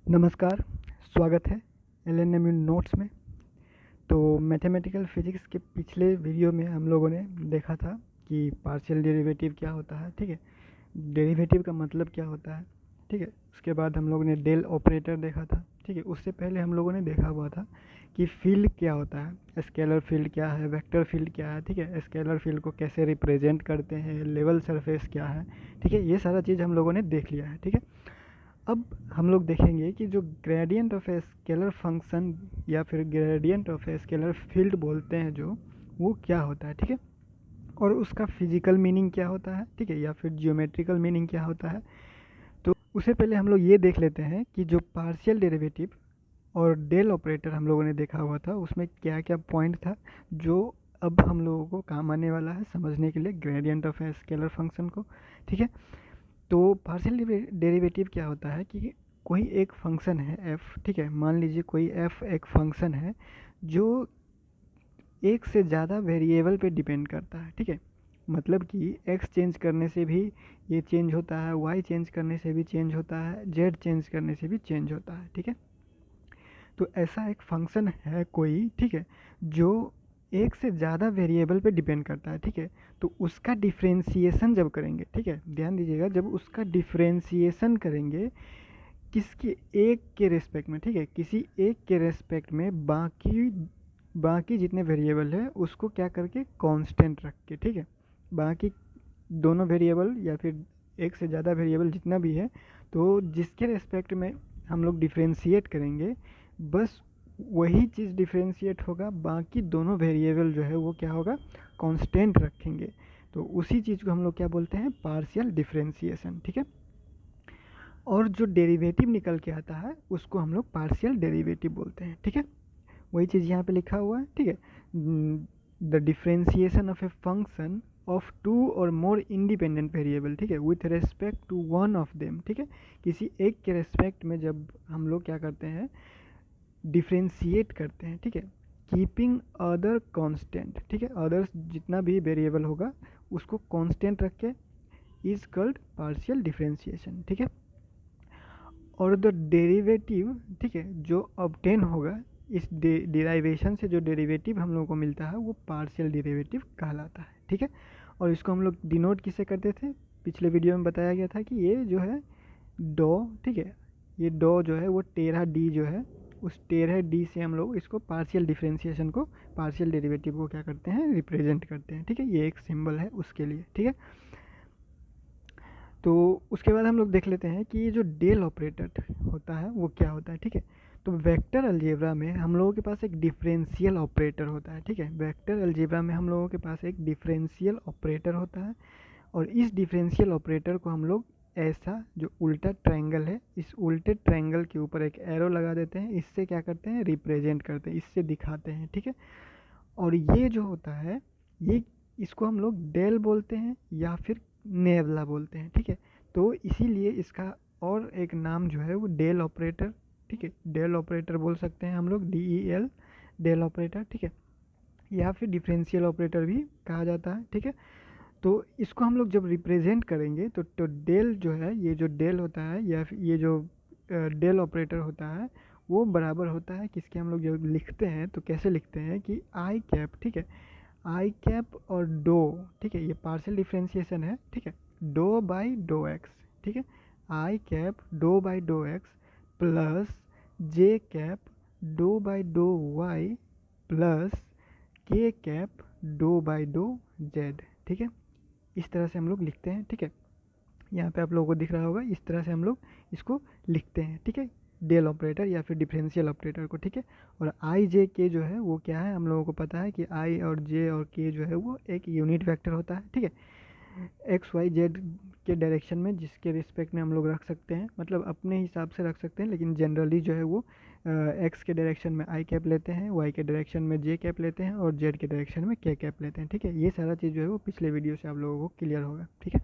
नमस्कार, स्वागत है एलएनएम नोट्स में। तो मैथमेटिकल फिजिक्स के पिछले वीडियो में हम लोगों ने देखा था कि पार्शियल डेरिवेटिव क्या होता है, ठीक है। डेरिवेटिव का मतलब क्या होता है, ठीक है। उसके बाद हम लोगों ने डेल ऑपरेटर देखा था, ठीक है। उससे पहले हम लोगों ने देखा हुआ था कि फील्ड क्या होता है, स्केलर फील्ड क्या है, वेक्टर फील्ड क्या है, ठीक है। स्केलर फील्ड को कैसे रिप्रेजेंट करते हैं, लेवल सरफेस क्या है, ठीक है। ये सारा चीज़ हम लोगों ने देख लिया है, ठीक है। अब हम लोग देखेंगे कि जो gradient of a scalar function या फिर gradient of a scalar field बोलते हैं जो, वो क्या होता है, ठीक है। और उसका फिजिकल मीनिंग क्या होता है, ठीक है, या फिर जियोमेट्रिकल मीनिंग क्या होता है। तो उससे पहले हम लोग ये देख लेते हैं कि जो पार्शियल डेरिवेटिव और डेल ऑपरेटर हम लोगों ने देखा हुआ था, उसमें क्या क्या पॉइंट था जो अब हम लोगों को काम आने वाला है समझने के लिए gradient of a scalar function को, ठीक है। तो पार्शियल डेरिवेटिव क्या होता है कि कोई एक फंक्शन है एफ, ठीक है। मान लीजिए कोई एफ एक फंक्शन है जो एक से ज़्यादा वेरिएबल पे डिपेंड करता है, ठीक है। मतलब कि एक्स चेंज करने से भी ये चेंज होता है, वाई चेंज करने से भी चेंज होता है, जेड चेंज करने से भी चेंज होता है, ठीक है। तो ऐसा एक फंक्शन है कोई, ठीक है, जो एक से ज़्यादा वेरिएबल पे डिपेंड करता है, ठीक है। तो उसका डिफ्रेंसिएशन जब करेंगे, ठीक है, ध्यान दीजिएगा, जब उसका डिफ्रेंसिएशन करेंगे किसके एक के रेस्पेक्ट में, ठीक है, किसी एक के रेस्पेक्ट में बाकी बाकी जितने वेरिएबल है उसको क्या करके कांस्टेंट रख के, ठीक है। बाकी दोनों वेरिएबल या फिर एक से ज़्यादा वेरिएबल जितना भी है, तो जिसके रेस्पेक्ट में हम लोग डिफ्रेंशिएट करेंगे बस वही चीज़ डिफ्रेंशिएट होगा, बाकी दोनों वेरिएबल जो है वो क्या होगा, कांस्टेंट रखेंगे। तो उसी चीज़ को हम लोग क्या बोलते हैं, पार्शियल डिफ्रेंशिएशन, ठीक है। और जो डेरिवेटिव निकल के आता है उसको हम लोग पार्शियल डेरिवेटिव बोलते हैं, ठीक है। वही चीज़ यहाँ पे लिखा हुआ है, ठीक है। The differentiation of a function of two और मोर इंडिपेंडेंट वेरिएबल, ठीक है, with respect to one of them, ठीक है। किसी एक के रेस्पेक्ट में जब हम लोग क्या करते हैं, डिफ्रेंशिएट करते हैं, ठीक है, कीपिंग अदर कांस्टेंट, ठीक है। अदर्स जितना भी वेरिएबल होगा उसको कांस्टेंट रख के इज कॉल्ड पार्शियल डिफ्रेंशिएशन, ठीक है। और द डेरिवेटिव, ठीक है, जो ऑब्टेन होगा इस डेरिवेशन से, जो डेरिवेटिव हम लोगों को मिलता है वो पार्शियल डेरिवेटिव कहलाता है, ठीक है। और इसको हम लोग डिनोट किससे करते थे, पिछले वीडियो में बताया गया था कि ये जो है डो, ठीक है, ये डो जो है वो 13D जो है, उस 13D से हम लोग इसको पार्शियल डिफ्रेंशिएशन को, पार्शियल डेरिवेटिव को क्या करते हैं, रिप्रेजेंट करते हैं, ठीक है। ये एक सिंबल है उसके लिए, ठीक है। तो उसके बाद हम लोग देख लेते हैं कि ये जो डेल ऑपरेटर होता है वो क्या होता है, ठीक है। तो वेक्टर अलजेब्रा में हम लोगों के पास एक डिफरेंशियल ऑपरेटर होता है, ठीक है। वेक्टर अलजेब्रा में हम लोगों के पास एक डिफरेंशियल ऑपरेटर होता है, और इस डिफरेंशियल ऑपरेटर को हम लोग ऐसा, जो उल्टा ट्रायंगल है, इस उल्टे ट्रायंगल के ऊपर एक एरो लगा देते हैं, इससे क्या करते हैं, रिप्रेजेंट करते हैं, इससे दिखाते हैं, ठीक है। और ये जो होता है, ये इसको हम लोग डेल बोलते हैं या फिर नेबला बोलते हैं, ठीक है। तो इसीलिए इसका और एक नाम जो है वो डेल ऑपरेटर, ठीक है, डेल ऑपरेटर बोल सकते हैं हम लोग, DEL, डेल ऑपरेटर, ठीक है, या फिर डिफरेंशियल ऑपरेटर भी कहा जाता है, ठीक है। तो इसको हम लोग जब रिप्रेजेंट करेंगे तो डेल जो है, ये जो डेल होता है या फिर ये जो डेल ऑपरेटर होता है वो बराबर होता है किसके, हम लोग जब लिखते हैं तो कैसे लिखते हैं कि आई कैप, ठीक है, आई कैप और डो, ठीक है, ये पार्शियल डिफ्रेंशिएशन है, ठीक है, डो बाई डो एक्स, ठीक है, आई कैप डो by dough X plus J cap डो by dough Y plus K cap डो बाई डो जेड, ठीक है। इस तरह से हम लोग लिखते हैं, ठीक है। यहाँ पे आप लोगों को दिख रहा होगा, इस तरह से हम लोग इसको लिखते हैं, ठीक है, डेल ऑपरेटर या फिर डिफरेंशियल ऑपरेटर को, ठीक है। और आई जे के जो है वो क्या है, हम लोगों को पता है कि आई और जे और के जो है वो एक यूनिट वेक्टर होता है, ठीक है। एक्स वाई जेड के डायरेक्शन में जिसके रिस्पेक्ट में हम लोग रख सकते हैं, मतलब अपने हिसाब से रख सकते हैं, लेकिन जनरली जो है वो एक्स के डायरेक्शन में आई कैप लेते हैं, वाई के डायरेक्शन में जे कैप लेते हैं, और जेड के डायरेक्शन में के कैप लेते हैं, ठीक है। ये सारा चीज़ जो है वो पिछले वीडियो से आप लोगों को क्लियर होगा, ठीक है।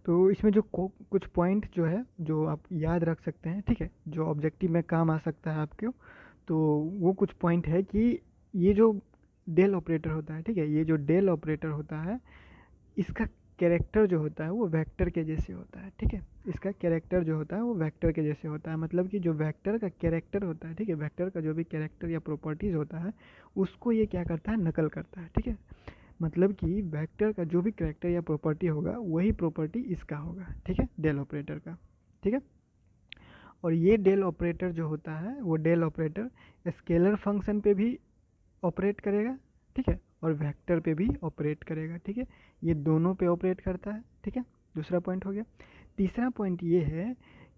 तो इसमें जो कुछ पॉइंट जो है जो आप याद रख सकते हैं, ठीक है, जो ऑब्जेक्टिव में काम आ सकता है आपके, तो वो कुछ पॉइंट है कि ये जो डेल ऑपरेटर होता है, ठीक है, ये जो डेल ऑपरेटर होता है इसका कैरेक्टर जो होता है वो वेक्टर के जैसे होता है, ठीक है। इसका कैरेक्टर जो होता है वो वेक्टर के जैसे होता है, मतलब कि जो वेक्टर का कैरेक्टर होता है, ठीक है, वेक्टर का जो भी कैरेक्टर या प्रॉपर्टीज़ होता है उसको ये क्या करता है, नकल करता है, ठीक है। मतलब कि वेक्टर का जो भी कैरेक्टर या प्रॉपर्टी होगा वही प्रॉपर्टी इसका होगा, ठीक है, डेल ऑपरेटर का, ठीक है। और ये डेल ऑपरेटर जो होता है वो डेल ऑपरेटर स्केलर फंक्शन पे भी ऑपरेट करेगा, ठीक है, और वेक्टर पे भी ऑपरेट करेगा, ठीक है। ये दोनों पे ऑपरेट करता है, ठीक है। दूसरा पॉइंट हो गया। तीसरा पॉइंट ये है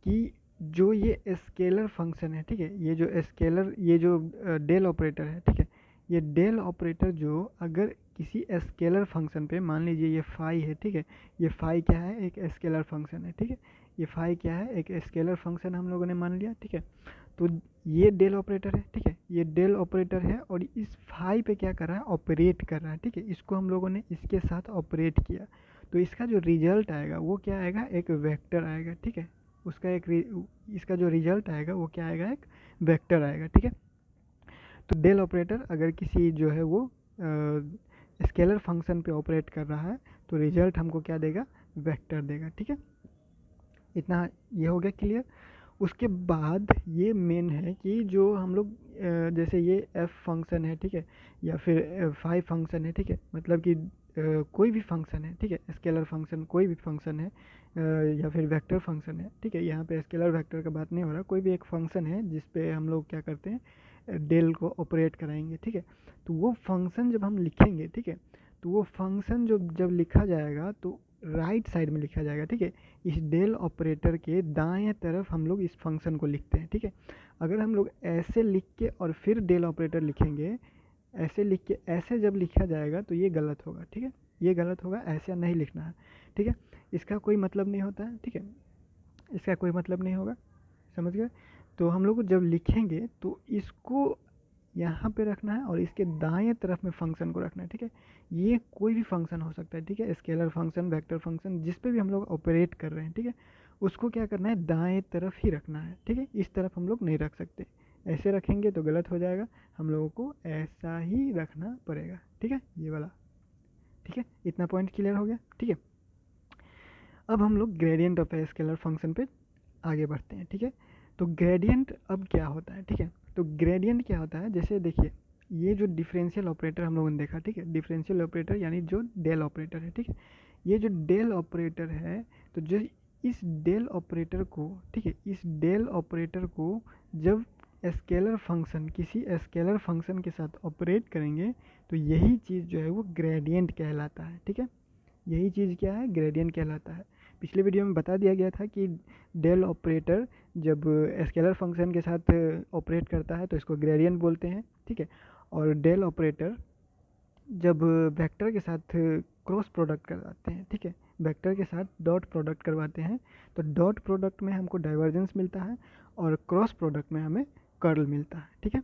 कि जो ये स्केलर फंक्शन है, ठीक है, ये जो स्केलर, ये जो डेल ऑपरेटर है, ठीक है, ये डेल ऑपरेटर जो अगर किसी स्केलर फंक्शन पे, मान लीजिए ये फाई है, ठीक है, ये फाई क्या है, एक स्केलर फंक्शन है, ठीक है, ये फाई क्या है, एक स्केलर फंक्शन हम लोगों ने मान लिया, ठीक है। तो ये डेल ऑपरेटर है, ठीक है, ये डेल ऑपरेटर है और इस फाई पे क्या कर रहा है, ऑपरेट कर रहा है, ठीक है। इसको हम लोगों ने इसके साथ ऑपरेट किया, तो इसका जो रिजल्ट आएगा वो क्या आएगा, एक वेक्टर आएगा, ठीक है। उसका इसका जो रिजल्ट आएगा वो क्या आएगा, एक वेक्टर आएगा, ठीक है। तो डेल ऑपरेटर अगर किसी जो है वो स्केलर फंक्शन पे ऑपरेट कर रहा है तो रिजल्ट हमको क्या देगा, वेक्टर देगा, ठीक है। इतना ये हो गया क्लियर। उसके बाद ये मेन है कि जो हम लोग जैसे ये एफ फंक्शन है, ठीक है, या फिर फाई फंक्शन है, ठीक है, मतलब कि कोई भी फंक्शन है, ठीक है, स्केलर फंक्शन कोई भी फंक्शन है, या फिर वेक्टर फंक्शन है, ठीक है। यहाँ पे स्केलर वेक्टर का बात नहीं हो रहा, कोई भी एक फंक्शन है जिस पे हम लोग क्या करते हैं, डेल को ऑपरेट कराएंगे, ठीक है। तो वो फंक्शन जब हम लिखेंगे, ठीक है, तो वो फंक्शन जब लिखा जाएगा तो राइट साइड में लिखा जाएगा, ठीक है। इस डेल ऑपरेटर के दाएं तरफ हम लोग इस फंक्शन को लिखते हैं, ठीक है। अगर हम लोग ऐसे लिख के और फिर डेल ऑपरेटर लिखेंगे, ऐसे लिख के ऐसे जब लिखा जाएगा तो ये गलत होगा, ठीक है, ये गलत होगा, ऐसे नहीं लिखना है, ठीक है। इसका कोई मतलब नहीं होता है, ठीक है, इसका कोई मतलब नहीं होगा, समझ गए। तो हम लोग जब लिखेंगे तो इसको यहाँ पे रखना है और इसके दाएं तरफ में फंक्शन को रखना है, ठीक है। ये कोई भी फंक्शन हो सकता है, ठीक है, स्केलर फंक्शन, वेक्टर फंक्शन, जिस पे भी हम लोग ऑपरेट कर रहे हैं, ठीक है, उसको क्या करना है, दाएं तरफ ही रखना है, ठीक है। इस तरफ हम लोग नहीं रख सकते, ऐसे रखेंगे तो गलत हो जाएगा, हम लोगों को ऐसा ही रखना पड़ेगा, ठीक है, ये वाला, ठीक है। इतना पॉइंट क्लियर हो गया, ठीक है। अब हम लोग gradient of a scalar function पे आगे बढ़ते हैं, ठीक है। तो ग्रेडियंट अब क्या होता है, ठीक है। तो ग्रेडियंट क्या होता है, जैसे देखिए ये जो डिफरेंशियल ऑपरेटर हम लोगों ने देखा, ठीक है, डिफरेंशियल ऑपरेटर यानी जो डेल ऑपरेटर है, ठीक है, ये जो डेल ऑपरेटर है, तो जो इस डेल ऑपरेटर को, ठीक है, इस डेल ऑपरेटर को जब स्केलर फंक्शन, किसी स्केलर फंक्शन के साथ ऑपरेट करेंगे तो यही चीज़ जो है वो ग्रेडियंट कहलाता है, ठीक है। यही चीज़ क्या है, ग्रेडियंट कहलाता है। पिछले वीडियो में बता दिया गया था कि डेल ऑपरेटर जब स्केलर फंक्शन के साथ ऑपरेट करता है तो इसको ग्रेडियंट बोलते हैं, ठीक है। और डेल ऑपरेटर जब वेक्टर के साथ क्रॉस प्रोडक्ट करवाते हैं, ठीक है, वेक्टर के साथ डॉट प्रोडक्ट करवाते हैं तो डॉट प्रोडक्ट में हमको डाइवर्जेंस मिलता है और क्रॉस प्रोडक्ट में हमें कर्ल मिलता है, ठीक है।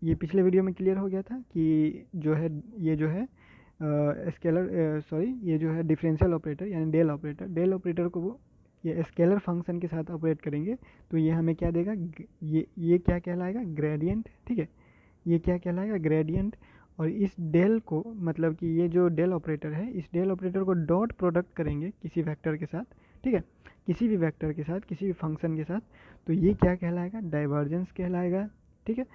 ये पिछले वीडियो में क्लियर हो गया था कि जो है ये जो है स्केलर सॉरी ये जो है डिफरेंशियल ऑपरेटर यानी डेल ऑपरेटर को वो ये स्केलर फंक्शन के साथ ऑपरेट करेंगे तो ये हमें क्या देगा, ये क्या कहलाएगा, ग्रेडियंट, ठीक है, ये क्या कहलाएगा, ग्रेडियंट। और इस डेल को, मतलब कि ये जो डेल ऑपरेटर है, इस डेल ऑपरेटर को डॉट प्रोडक्ट करेंगे किसी वेक्टर के साथ, ठीक है, किसी भी वेक्टर के साथ, किसी भी फंक्शन के साथ, तो ये क्या कहलाएगा, डाइवर्जेंस कहलाएगा, ठीक है।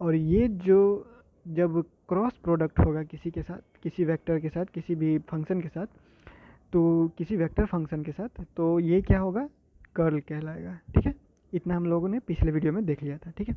और ये जो जब क्रॉस प्रोडक्ट होगा किसी के साथ, किसी वेक्टर के साथ, किसी भी फंक्शन के साथ, तो किसी वेक्टर फंक्शन के साथ, तो ये क्या होगा, कर्ल कहलाएगा, ठीक है। इतना हम लोगों ने पिछले वीडियो में देख लिया था, ठीक है।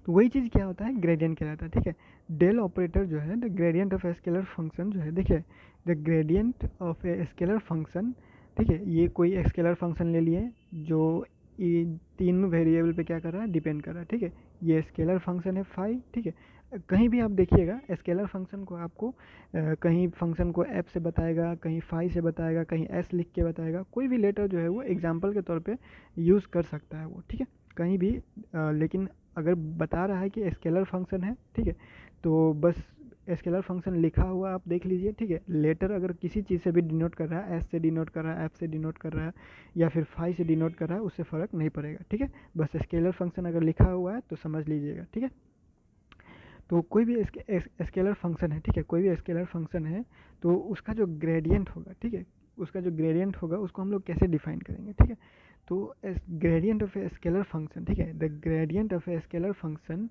तो वही चीज़ क्या होता है, ग्रेडियंट कहलाता है, ठीक है। डेल ऑपरेटर जो है, the gradient of a scalar function जो है, देखिए the gradient of a scalar function, ठीक है, ये कोई स्केलर फंक्शन ले लिए जो ये तीनों वेरिएबल पे क्या कर रहा है, डिपेंड कर रहा है, ठीक है। ये स्केलर फंक्शन है फाई, ठीक है। कहीं भी आप देखिएगा स्केलर फंक्शन को आपको कहीं फंक्शन को एफ से बताएगा, कहीं फाई से बताएगा, कहीं एस लिख के बताएगा, कोई भी लेटर जो है वो एग्जाम्पल के तौर पे यूज़ कर सकता है वो, ठीक है, कहीं भी लेकिन अगर बता रहा है कि स्केलर फंक्शन है, ठीक है, तो बस स्केलर फंक्शन लिखा हुआ आप देख लीजिए, ठीक है। लेटर अगर किसी चीज़ से भी डिनोट कर रहा है, एस से डिनोट कर रहा है, एफ से डिनोट कर रहा है या फिर फाई से डिनोट कर रहा है, उससे फ़र्क नहीं पड़ेगा, ठीक है। बस स्केलर फंक्शन अगर लिखा हुआ है तो समझ लीजिएगा, ठीक है। तो कोई भी स्केलर फंक्शन है, ठीक है, कोई भी स्केलर फंक्शन है तो उसका जो ग्रेडियंट होगा, ठीक है, उसका जो ग्रेडियंट होगा उसको हम लोग कैसे डिफाइन करेंगे, ठीक है। तो gradient of a scalar function, ठीक है, the gradient of a scalar function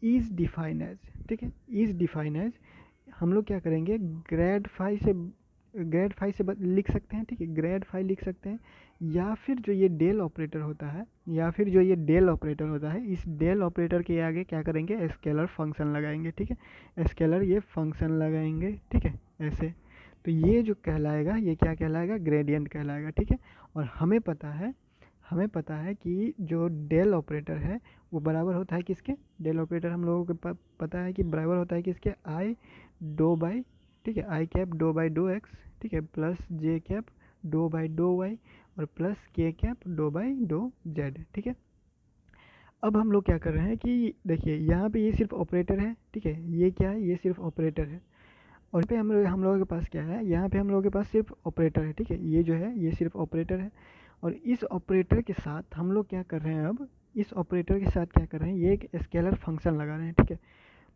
is define as, ठीक है, इज डिफाइन एज, हम लोग क्या करेंगे ग्रेड फाई से लिख सकते हैं, ठीक है, ग्रेड फाई लिख सकते हैं, या फिर जो ये डेल ऑपरेटर होता है, इस डेल ऑपरेटर के आगे क्या करेंगे स्केलर फंक्शन लगाएंगे, ठीक है, स्केलर ये फंक्शन लगाएंगे, ठीक है, ऐसे। तो ये जो कहलाएगा ये क्या कहलाएगा, ग्रेडियंट कहलाएगा, ठीक है। और हमें पता है कि जो डेल ऑपरेटर है वो बराबर होता है किसके, डेल ऑपरेटर हम लोगों को पता है कि बराबर होता है किसके, आई डो बाई, ठीक है, आई कैप डो बाई डो एक्स, ठीक है, प्लस जे कैप डो बाई डो वाई और प्लस के कैप डो बाई डो जेड, ठीक है। अब हम लोग क्या कर रहे हैं कि देखिए यहाँ पे ये सिर्फ ऑपरेटर है, ठीक है, ये क्या है, ये सिर्फ ऑपरेटर है, और पे हम लोगों के पास क्या है, यहाँ पे हम लोगों के पास सिर्फ ऑपरेटर है, ठीक है, ये जो है ये सिर्फ ऑपरेटर है। और इस ऑपरेटर के साथ हम लोग क्या कर रहे हैं, अब इस ऑपरेटर के साथ क्या कर रहे हैं, ये एक स्केलर फंक्शन लगा रहे हैं, ठीक है।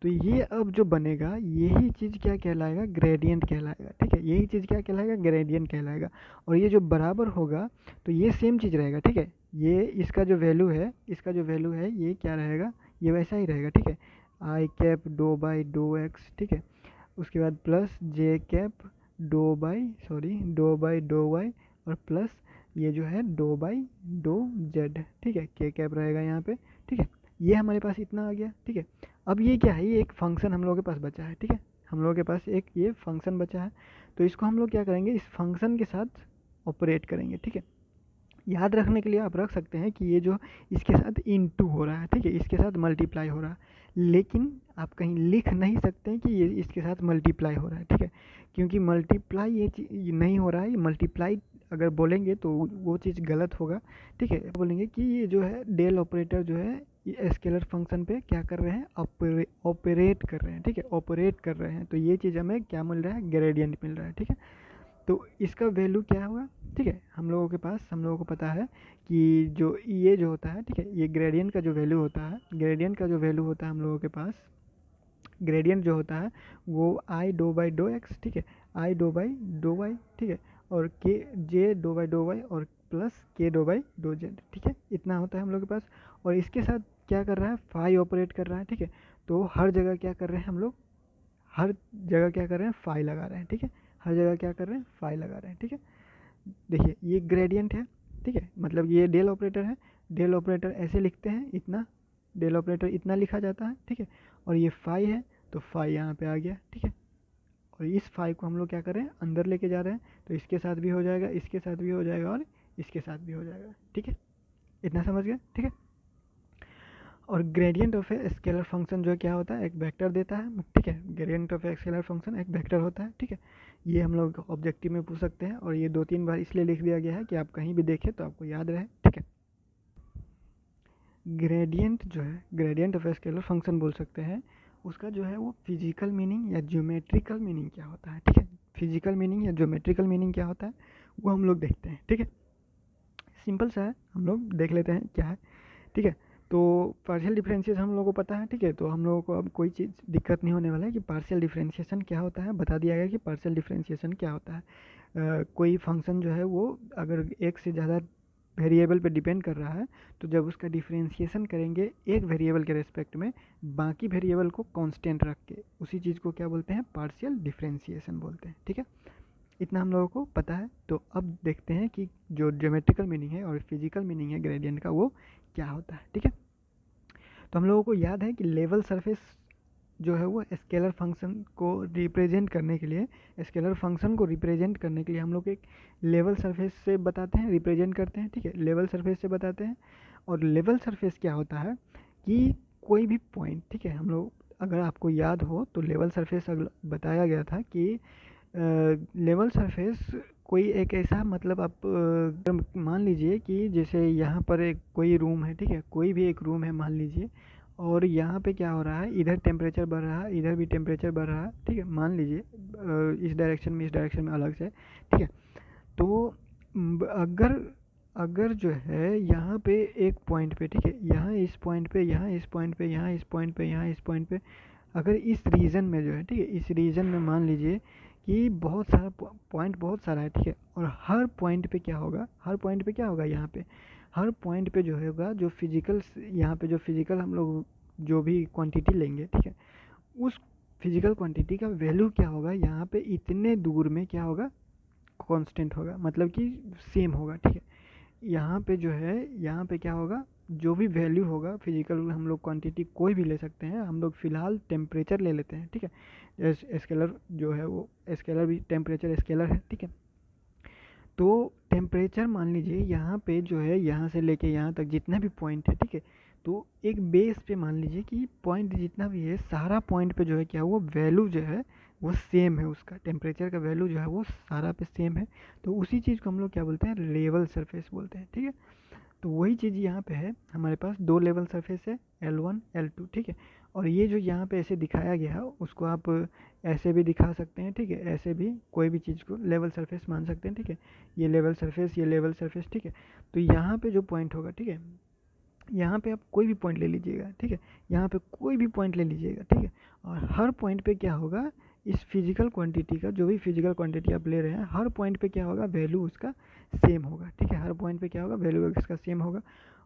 तो ये अब जो बनेगा यही चीज़ क्या कहलाएगा, ग्रेडियंट कहलाएगा, ठीक है, यही चीज़ क्या कहलाएगा, ग्रेडियंट कहलाएगा। और ये जो बराबर होगा तो ये सेम चीज़ रहेगा, ठीक है, ये इसका जो वैल्यू है ये क्या रहेगा, ये वैसा ही रहेगा, ठीक है, आई कैप डो बाई डो एक्स, ठीक है, उसके बाद प्लस जे कैप डो बाई डो वाई और प्लस ये जो है डो बाई डो जेड, ठीक है, के कैप रहेगा यहाँ पे, ठीक है। ये हमारे पास इतना आ गया, ठीक है। अब ये क्या है, ये एक फंक्शन हम लोगों के पास बचा है, ठीक है, हम लोगों के पास एक ये फंक्शन बचा है। तो इसको हम लोग क्या करेंगे, इस फंक्शन के साथ ऑपरेट करेंगे, ठीक है। याद रखने के लिए आप रख सकते हैं कि ये जो इसके साथ इनटू हो रहा है, ठीक है, इसके साथ मल्टीप्लाई हो रहा है, लेकिन आप कहीं लिख नहीं सकते हैं कि ये इसके साथ मल्टीप्लाई हो रहा है, ठीक है, क्योंकि मल्टीप्लाई ये नहीं हो रहा है, मल्टीप्लाई अगर बोलेंगे तो वो चीज़ गलत होगा, ठीक है। बोलेंगे कि ये जो है डेल ऑपरेटर जो है ये स्केलर फंक्शन पे क्या कर रहे हैं, ऑपरेट कर रहे हैं, ठीक है, ऑपरेट कर रहे हैं। तो ये चीज़ हमें क्या मिल रहा है, ग्रेडियंट मिल रहा है, ठीक है। तो इसका वैल्यू क्या होगा, ठीक है, हम लोगों को पता है कि जो ये जो होता है, ठीक है, ये ग्रेडियंट का जो वैल्यू होता है हम लोगों के पास, ग्रेडियंट जो होता है वो I D by dough X, ठीक है, I D by dough Y, ठीक है, और के J D by dough Y और plus K D by dough Z, ठीक है, इतना होता है हम लोग के पास। और इसके साथ क्या कर रहा है, फाई ऑपरेट कर रहा है, ठीक है। तो हर जगह क्या कर रहे हैं हम लोग, हर जगह क्या कर रहे हैं, फाई लगा रहे हैं, ठीक है, हर जगह क्या कर रहे हैं, फाई लगा रहे हैं, ठीक है। देखिए ये ग्रेडियंट है, ठीक है, मतलब ये डेल ऑपरेटर है, डेल ऑपरेटर ऐसे लिखते हैं, इतना डेल ऑपरेटर इतना लिखा जाता है, ठीक है। और ये फाई है तो फाई यहाँ पे आ गया, ठीक है। और इस फाई को हम लोग क्या कर रहे हैं, अंदर लेके जा रहे हैं, तो इसके साथ भी हो जाएगा, इसके साथ भी हो जाएगा और इसके साथ भी हो जाएगा, ठीक है, इतना समझ गए, ठीक है। और gradient of a scalar function जो क्या होता है, एक वेक्टर देता है, ठीक है, gradient of a scalar function एक वेक्टर होता है, ठीक है। ये हम लोग ऑब्जेक्टिव में पूछ सकते हैं, और ये 2-3 बार इसलिए लिख दिया गया है कि आप कहीं भी देखें तो आपको याद रहे, ठीक है। ग्रेडियंट जो है, gradient of a scalar function बोल सकते हैं, उसका जो है वो फिजिकल मीनिंग या ज्योमेट्रिकल मीनिंग क्या होता है, ठीक है, फिजिकल मीनिंग या ज्योमेट्रिकल मीनिंग क्या होता है वो हम लोग देखते हैं, ठीक है। सिंपल सा है, हम लोग देख लेते हैं क्या है, ठीक है। तो पार्शियल डिफरेंशिएशन हम लोगों को पता है, ठीक है, तो हम लोगों को अब कोई चीज़ दिक्कत नहीं होने वाला है कि पार्शियल डिफरेंशिएशन क्या होता है, बता दिया गया कि पार्शियल डिफरेंशिएशन क्या होता है। कोई फंक्शन जो है वो अगर एक से ज़्यादा वेरिएबल पे डिपेंड कर रहा है, तो जब उसका डिफरेंशिएशन करेंगे एक वेरिएबल के रेस्पेक्ट में, बाकी वेरिएबल को कांस्टेंट रख के, उसी चीज़ को क्या बोलते हैं, पार्शियल डिफरेंशिएशन बोलते हैं, ठीक है। इतना हम लोगों को पता है। तो अब देखते हैं कि जो ज्योमेट्रिकल मीनिंग है और फिजिकल मीनिंग है ग्रेडियंट का वो क्या होता है, ठीक है। तो हम लोगों को याद है कि लेवल सरफेस जो है वो स्केलर फंक्शन को रिप्रेजेंट करने के लिए, हम लोग एक लेवल सरफेस से बताते हैं, रिप्रेजेंट करते हैं, ठीक है, लेवल सरफेस से बताते हैं। और लेवल सरफेस क्या होता है कि कोई भी पॉइंट, ठीक है, हम लोग अगर आपको याद हो तो लेवल सरफेस बताया गया था कि लेवल सरफेस कोई एक ऐसा, मतलब आप मान लीजिए कि जैसे यहाँ पर एक कोई रूम है, ठीक है, कोई भी एक रूम है मान लीजिए, और यहाँ पे क्या हो रहा है, इधर टेम्परेचर बढ़ रहा है, इधर भी टेम्परेचर बढ़ रहा है, ठीक है, मान लीजिए इस डायरेक्शन में अलग से, ठीक है। तो अगर जो है यहाँ पे एक पॉइंट पे, ठीक है, यहाँ इस पॉइंट पे, यहाँ इस पॉइंट पे, यहाँ इस पॉइंट पे, यहाँ इस पॉइंट पे अगर इस रीजन में जो है, ठीक है, इस रीजन में मान लीजिए कि बहुत सारा पॉइंट बहुत सारा है, ठीक है, और हर पॉइंट पे क्या होगा, हर पॉइंट पे क्या होगा, यहाँ पे हर पॉइंट पे जो होगा, जो फिजिकल, यहाँ पे जो फिजिकल हम लोग जो भी क्वांटिटी लेंगे, ठीक है, उस फिजिकल क्वांटिटी का वैल्यू क्या होगा, यहाँ पे इतने दूर में क्या होगा, कांस्टेंट होगा, मतलब कि सेम होगा, ठीक है। यहाँ पे जो है, यहाँ पे क्या होगा, जो भी वैल्यू होगा फिजिकल, हम लोग क्वांटिटी कोई भी ले सकते हैं, हम लोग फिलहाल टेम्परेचर ले लेते हैं, ठीक है। स्केलर जो है वो स्केलर भी टेम्परेचर स्केलर है, ठीक है। तो टेम्परेचर मान लीजिए यहाँ पे जो है, यहाँ से लेके यहाँ तक जितना भी पॉइंट है, ठीक है, तो एक बेस पे मान लीजिए कि पॉइंट जितना भी है, सारा पॉइंट पे जो है क्या, वो वैल्यू जो है वो सेम है, उसका टेम्परेचर का वैल्यू जो है वो सारा पे सेम है। तो उसी चीज़ को हम लोग क्या बोलते हैं, लेवल सरफेस बोलते हैं, ठीक है। तो वही चीज़ यहाँ पे है, हमारे पास दो लेवल सरफेस है, L1 L2, ठीक है। और ये जो यहाँ पे ऐसे दिखाया गया है, उसको आप ऐसे भी दिखा सकते हैं, ठीक है, ऐसे भी कोई भी चीज़ को लेवल सरफेस मान सकते हैं, ठीक है। ये लेवल सरफेस, ये लेवल सरफेस, ठीक है। तो यहाँ पे जो पॉइंट होगा, ठीक है, यहाँ पे आप कोई भी पॉइंट ले लीजिएगा, ठीक है, यहाँ पे कोई भी पॉइंट ले लीजिएगा, ठीक है। और हर पॉइंट पे क्या होगा, इस फिजिकल क्वांटिटी का, जो भी फिजिकल क्वांटिटी आप ले रहे हैं, हर पॉइंट पे क्या होगा, वैल्यू उसका सेम होगा, ठीक है। हर पॉइंट पे क्या होगा, वैल्यू इसका सेम होगा।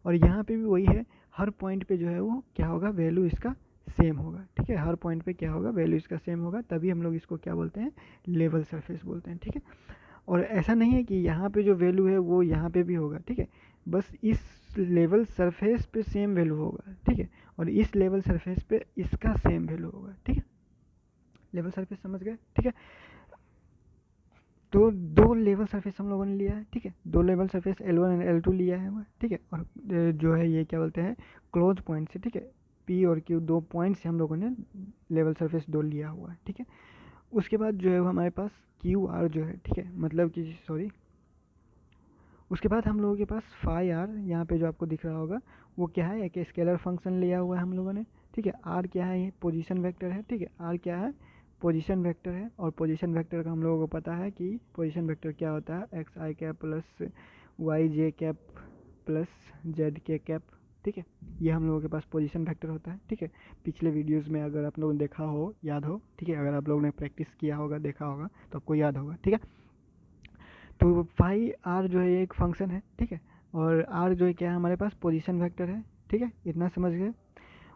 और यहाँ पे भी वही है, हर पॉइंट पे जो है वो क्या होगा, वैल्यू इसका सेम होगा, ठीक है। हर पॉइंट पे क्या होगा, वैल्यू इसका सेम होगा, तभी हम लोग इसको क्या बोलते हैं, लेवल सरफेस बोलते हैं, ठीक है। और ऐसा नहीं है कि यहाँ पे जो वैल्यू है वो यहाँ पे भी होगा, ठीक है, बस इस लेवल सरफेस पे सेम वैल्यू होगा, ठीक है, और इस लेवल सरफेस पे इसका सेम वैल्यू होगा, ठीक है। लेवल सरफेस समझ गए, ठीक है। तो दो लेवल सरफेस हम लोगों ने लिया है, ठीक है, दो लेवल सरफेस L1 और L2 लिया है हुआ, ठीक है। और जो है ये क्या बोलते हैं, क्लोज पॉइंट से, ठीक है, P और Q दो पॉइंट से हम लोगों ने लेवल सरफेस दो लिया हुआ है, ठीक है। उसके बाद जो है हमारे पास QR जो है, ठीक है, मतलब कि सॉरी, उसके बाद हम लोगों के पास फाई आर, यहाँ पे जो आपको दिख रहा होगा वो क्या है, एक स्केलर फंक्शन लिया हुआ है हम लोगों ने, ठीक है। आर क्या है, ये पोजीशन वेक्टर है, ठीक है, आर क्या है, पोजीशन वेक्टर है। और पोजीशन वेक्टर का हम लोगों को पता है कि पोजीशन वेक्टर क्या होता है, एक्स आई कैप प्लस वाई जे कैप प्लस जेड के कैप, ठीक है। ये हम लोगों के पास पोजीशन वेक्टर होता है, ठीक है। पिछले वीडियोस में अगर आप लोगों ने देखा हो, याद हो, ठीक है, अगर आप लोगों ने प्रैक्टिस किया होगा, देखा होगा, तो आपको याद होगा, ठीक है। तो फाई आर जो है एक फंक्शन है, ठीक है, और आर जो है क्या है, हमारे पास पोजीशन वेक्टर है, ठीक है, इतना समझ गए।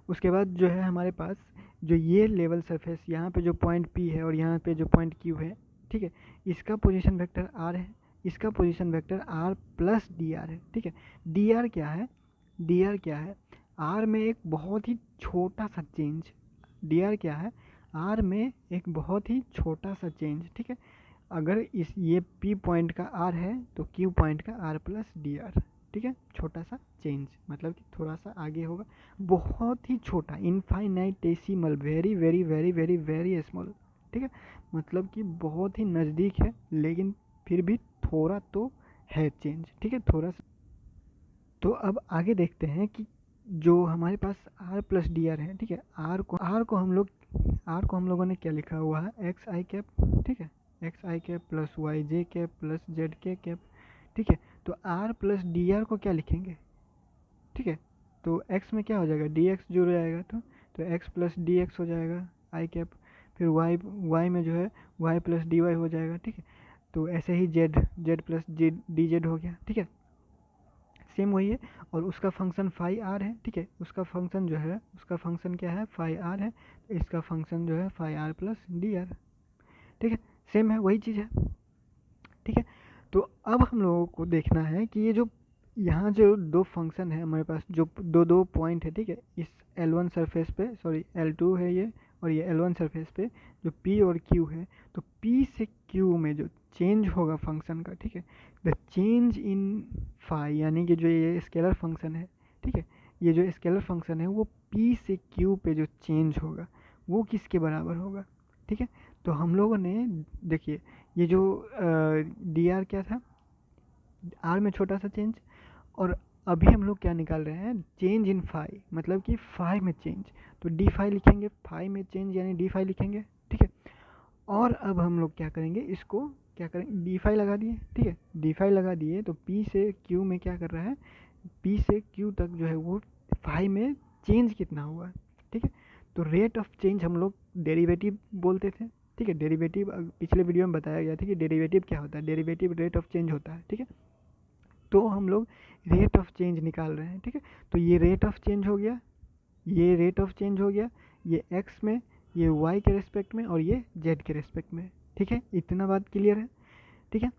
उसके बाद जो है हमारे पास जो ये लेवल सरफेस, यहाँ पे जो पॉइंट पी है और यहाँ पे जो पॉइंट क्यू है, ठीक है, इसका पोजीशन वेक्टर आर है, इसका position vector R plus D R है, ठीक है। डी आर क्या है, डी आर क्या है, आर में एक बहुत ही छोटा सा चेंज, डी आर क्या है, आर में एक बहुत ही छोटा सा चेंज, ठीक है। अगर इस ये P पॉइंट का R है तो Q पॉइंट का R प्लस डी आर, ठीक है, छोटा सा चेंज, मतलब कि थोड़ा सा आगे होगा, बहुत ही छोटा, infinitesimal, very very very very very small, ठीक है, मतलब कि बहुत ही नज़दीक है, लेकिन फिर भी थोड़ा तो है चेंज, ठीक है, थोड़ा सा। तो अब आगे देखते हैं कि जो हमारे पास R प्लस डी आर है, ठीक है, आर को हम लोगों ने क्या लिखा हुआ है, एक्स आई कैप, ठीक है, एक्स आई कैप प्लस वाई जे कैप प्लस जेड के कैप, ठीक है। तो आर प्लस डी आर को क्या लिखेंगे, ठीक है, तो एक्स में क्या हो जाएगा, डी एक्स जुड़ जाएगा, तो एक्स प्लस डी एक्स हो जाएगा आई कैप, फिर वाई में जो है वाई प्लस डी वाई हो जाएगा, ठीक है। तो ऐसे ही जेड प्लस डी जेड हो गया, ठीक है, सेम वही है। और उसका फंक्शन फाई आर है, ठीक है, उसका फंक्शन जो है, उसका फंक्शन क्या है, फाई आर है, तो इसका फंक्शन जो है phi R plus D R, ठीक है, सेम है, वही चीज़ है, ठीक है। तो अब हम लोगों को देखना है कि ये जो यहाँ जो दो फंक्शन है हमारे पास, जो दो दो पॉइंट है, ठीक है, इस L1 सरफेस पे, सॉरी L2 है ये, और ये L1 सरफेस पे जो P और Q है, तो P से Q में जो चेंज होगा फंक्शन का, ठीक है, द चेंज इन फाई, यानी कि जो ये स्केलर फंक्शन है, ठीक है, ये जो स्केलर फंक्शन है वो P से Q पे जो चेंज होगा वो किसके बराबर होगा, ठीक है। तो हम लोगों ने, देखिए, ये जो डी आर क्या था, आर में छोटा सा चेंज, और अभी हम लोग क्या निकाल रहे हैं, चेंज इन फाई, मतलब कि फाई में चेंज, तो डी फाई लिखेंगे, फाई में चेंज यानी डी फाई लिखेंगे, ठीक है। और अब हम लोग क्या करेंगे, इसको क्या करेंगे, डी फाई लगा दिए, ठीक है, डी फाई लगा दिए, तो पी से क्यू में क्या कर रहा है, पी से क्यू तक जो है वो फाई में चेंज कितना हुआ, ठीक है। तो रेट ऑफ चेंज हम लोग डेरिवेटिव बोलते थे, ठीक है। डेरिवेटिव पिछले वीडियो में बताया गया था कि डेरिवेटिव क्या होता है, डेरिवेटिव रेट ऑफ चेंज होता है, ठीक है। तो हम लोग रेट ऑफ चेंज निकाल रहे हैं, ठीक है। तो ये रेट ऑफ चेंज हो गया, ये रेट ऑफ चेंज हो गया, ये एक्स में, ये वाई के रेस्पेक्ट में, और ये जेड के रेस्पेक्ट में, ठीक है। इतना बात क्लियर है, ठीक है।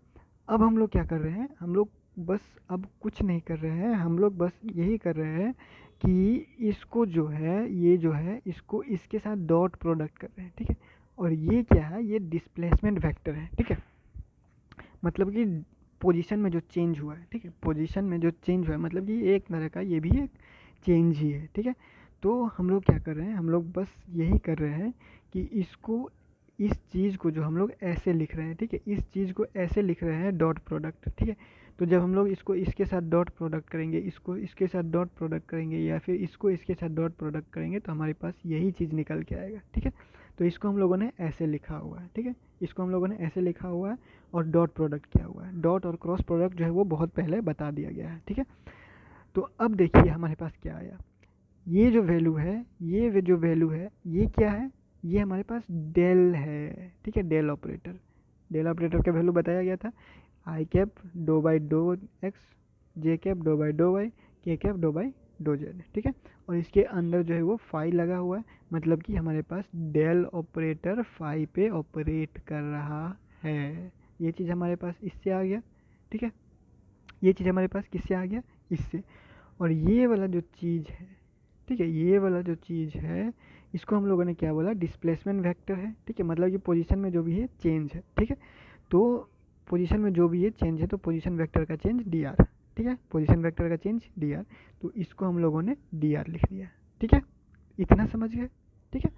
अब हम लोग क्या कर रहे हैं, हम लोग बस अब कुछ नहीं कर रहे हैं, हम लोग बस यही कर रहे हैं कि इसको जो है, ये जो है, इसको इसके साथ डॉट प्रोडक्ट कर रहे हैं, ठीक है। और ये क्या है, ये डिस्प्लेसमेंट वेक्टर है, ठीक है। मतलब कि पोजीशन में जो चेंज हुआ है, ठीक है, पोजीशन में जो चेंज हुआ है, मतलब कि एक तरह का ये भी एक चेंज ही है, ठीक है। तो हम लोग क्या कर रहे हैं, हम लोग बस यही कर रहे हैं कि इसको, इस चीज़ को जो हम लोग ऐसे लिख रहे हैं, ठीक है, इस चीज़ को ऐसे लिख रहे हैं डॉट प्रोडक्ट, ठीक है। तो जब हम लोग इसको इसके साथ डॉट प्रोडक्ट करेंगे, इसको इसके साथ डॉट प्रोडक्ट करेंगे, या फिर इसको इसके साथ डॉट प्रोडक्ट करेंगे, तो हमारे पास यही चीज़ निकल के आएगा, ठीक है। तो इसको हम लोगों ने ऐसे लिखा हुआ है, ठीक है, इसको हम लोगों ने ऐसे लिखा हुआ है और डॉट प्रोडक्ट किया हुआ है। डॉट और क्रॉस प्रोडक्ट जो है वो बहुत पहले बता दिया गया है, ठीक है। तो अब देखिए हमारे पास क्या आया, ये जो वैल्यू है, ये जो वैल्यू है, ये क्या है, ये हमारे पास डेल है, ठीक है। डेल ऑपरेटर, डेल ऑपरेटर का वैल्यू बताया गया था, आई कैप डो by dough X, J cap डो by dough Y, K cap डो बाई डो जेड, ठीक है। और इसके अंदर जो है वो फाई लगा हुआ है, मतलब कि हमारे पास डेल ऑपरेटर फाई पे ऑपरेट कर रहा है। ये चीज़ हमारे पास इससे आ गया, ठीक है। ये चीज़ हमारे पास किससे आ गया, इससे। और ये वाला जो चीज़ है, ठीक है, ये वाला जो चीज़ है, इसको हम लोगों ने क्या बोला, डिस्प्लेसमेंट वेक्टर है, ठीक है। मतलब कि पोजीशन में जो भी है चेंज है, ठीक है। तो पोजीशन में जो भी है चेंज है, तो पोजीशन वेक्टर का चेंज डी आर, ठीक है, पोजीशन वेक्टर का चेंज डी आर। तो इसको हम लोगों ने डी आर लिख दिया, ठीक है। इतना समझ गए, ठीक है।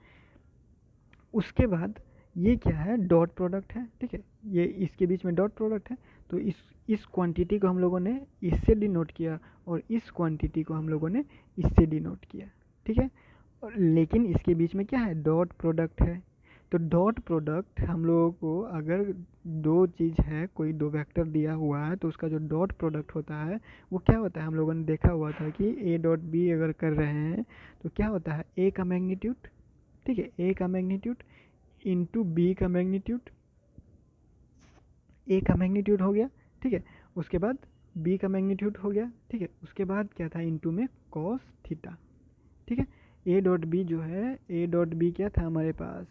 उसके बाद ये क्या है, डॉट प्रोडक्ट है, ठीक है, ये इसके बीच में डॉट प्रोडक्ट है। तो इस क्वांटिटी को हम लोगों ने इससे डिनोट किया, और इस क्वांटिटी को हम लोगों ने इससे डिनोट किया, ठीक है। और लेकिन इसके बीच में क्या है, डॉट प्रोडक्ट है। तो डॉट प्रोडक्ट हम लोगों को, अगर दो चीज़ है, कोई दो वेक्टर दिया हुआ है, तो उसका जो डॉट प्रोडक्ट होता है वो क्या होता है, हम लोगों ने देखा हुआ था कि ए डॉट बी अगर कर रहे हैं तो क्या होता है, ए का मैग्नीट्यूड, ठीक है, ए का मैग्नीट्यूड इंटू बी का मैग्नीट्यूड, ए का मैग्नीट्यूड हो गया, ठीक है। उसके बाद बी का मैग्नीट्यूड हो गया, ठीक है। उसके बाद क्या था, इंटू में कॉस थीटा, ठीक है। ए डॉट बी जो है, ए डॉट बी क्या था हमारे पास,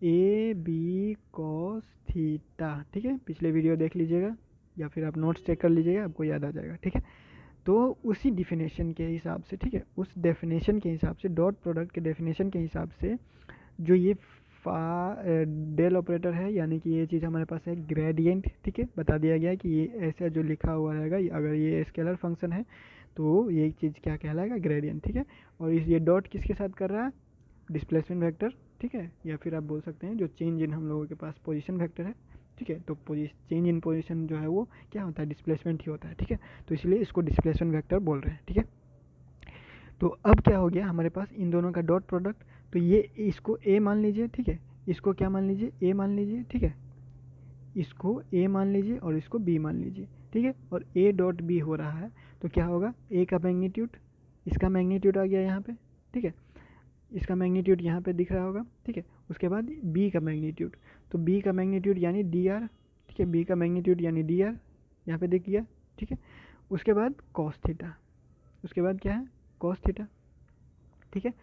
ए बी कॉस थीटा, ठीक है। पिछले वीडियो देख लीजिएगा, या फिर आप नोट्स चेक कर लीजिएगा, आपको याद आ जाएगा, ठीक है। तो उसी डिफिनेशन के हिसाब से, ठीक है, उस डेफिनेशन के हिसाब से, डॉट प्रोडक्ट के डेफिनेशन के हिसाब से, जो ये डेल ऑपरेटर है, यानी कि ये चीज़ हमारे पास है ग्रेडियंट, ठीक है। बता दिया गया है कि ये ऐसा जो लिखा हुआ रहेगा, अगर ये स्केलर फंक्शन है तो ये चीज़ क्या कहलाएगा, ग्रेडियंट, ठीक है। और इस ये डॉट किसके साथ कर रहा है, डिस्प्लेसमेंट वेक्टर, ठीक है, या फिर आप बोल सकते हैं जो चेंज इन हम लोगों के पास पोजीशन वेक्टर है, ठीक है। तो चेंज इन पोजीशन जो है वो क्या होता है, डिस्प्लेसमेंट ही होता है, ठीक है। तो इसलिए इसको डिस्प्लेसमेंट वेक्टर बोल रहे हैं, ठीक है। तो अब क्या हो गया हमारे पास, इन दोनों का डॉट प्रोडक्ट। तो ये इसको ए मान लीजिए, ठीक है, इसको क्या मान लीजिए, ए मान लीजिए, ठीक है, इसको ए मान लीजिए और इसको बी मान लीजिए, ठीक है। और ए डॉट बी हो रहा है, तो क्या होगा, ए का मैग्नीट्यूड, इसका मैग्नीट्यूड आ गया यहाँ पे, ठीक है, इसका मैग्नीट्यूड यहाँ पे दिख रहा होगा, ठीक है। उसके बाद बी का मैग्नीट्यूड, तो बी का मैग्नीट्यूड यानी डी आर, ठीक है, बी का मैग्नीट्यूड यानी डी आर यहाँ पे दिख गया, ठीक है। उसके बाद कॉस थीटा, उसके बाद क्या है, कॉस थीटा, ठीक है।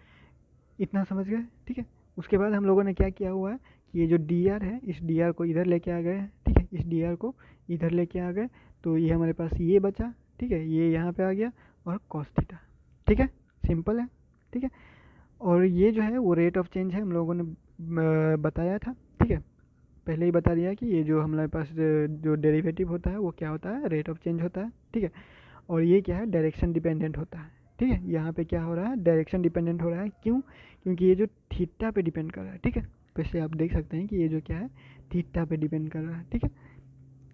इतना समझ गए, ठीक है। उसके बाद हम लोगों ने क्या किया हुआ है कि ये जो डी आर है, इस डी आर को इधर लेके आ गए, ठीक है, इस डी आर को इधर लेके आ गए, तो ये हमारे पास ये बचा, ठीक है, ये यहाँ पे आ गया, और कॉस थीटा, ठीक है, सिंपल है, ठीक है। और ये जो है वो रेट ऑफ चेंज है, हम लोगों ने बताया था, ठीक है, पहले ही बता दिया कि ये जो हमारे पास जो डेरिवेटिव होता है वो क्या होता है, रेट ऑफ चेंज होता है, ठीक है। और ये क्या है, डायरेक्शन डिपेंडेंट होता है, ठीक है। यहाँ पे क्या हो रहा है, डायरेक्शन डिपेंडेंट हो रहा है, क्यों, क्योंकि ये जो थीटा पे डिपेंड कर रहा है, ठीक है। वैसे आप देख सकते हैं कि ये जो क्या है, थीटा पे डिपेंड कर रहा है, ठीक है,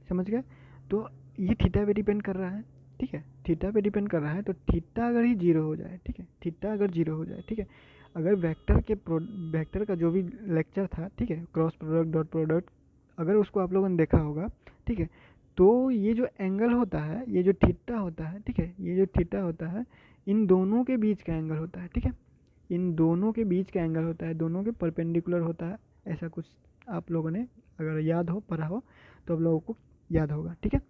समझ गए। तो ये थीटा पे डिपेंड कर रहा है, ठीक है, थीटा पे डिपेंड कर रहा है, तो थीटा अगर ही जीरो हो जाए, ठीक है, थीटा अगर जीरो हो जाए, ठीक है, अगर वेक्टर का जो भी लेक्चर था, ठीक है, क्रॉस प्रोडक्ट, डॉट प्रोडक्ट, अगर उसको आप लोगों ने देखा होगा, ठीक है, तो ये जो एंगल होता है, ये जो थीटा होता है, ठीक है, ये जो थीटा होता है, इन दोनों के बीच का एंगल होता है, ठीक है। इन दोनों के बीच का एंगल होता है, दोनों के परपेंडिकुलर होता है, ऐसा कुछ आप लोगों ने अगर याद हो, पढ़ा हो तो आप लोगों को याद होगा, ठीक है।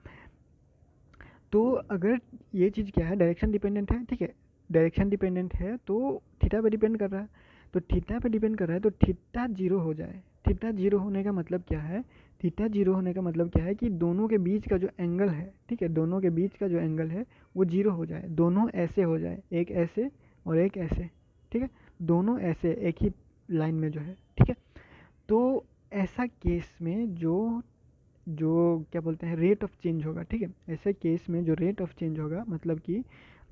तो अगर ये चीज़ क्या है, डायरेक्शन डिपेंडेंट है, ठीक है, डायरेक्शन डिपेंडेंट है तो थीटा पे डिपेंड कर रहा है, तो थीटा पे डिपेंड कर रहा है तो थीटा जीरो हो जाए। थीटा जीरो होने का मतलब क्या है, थीटा जीरो होने का मतलब क्या है कि दोनों के बीच का जो एंगल है, ठीक है, दोनों के बीच का जो एंगल है वो जीरो हो जाए, दोनों ऐसे हो जाए, एक ऐसे और एक ऐसे, ठीक है, दोनों ऐसे एक ही लाइन में जो है, ठीक है। तो ऐसा केस में जो जो क्या बोलते हैं रेट ऑफ चेंज होगा, ठीक है, ऐसे केस में जो रेट ऑफ चेंज होगा, मतलब कि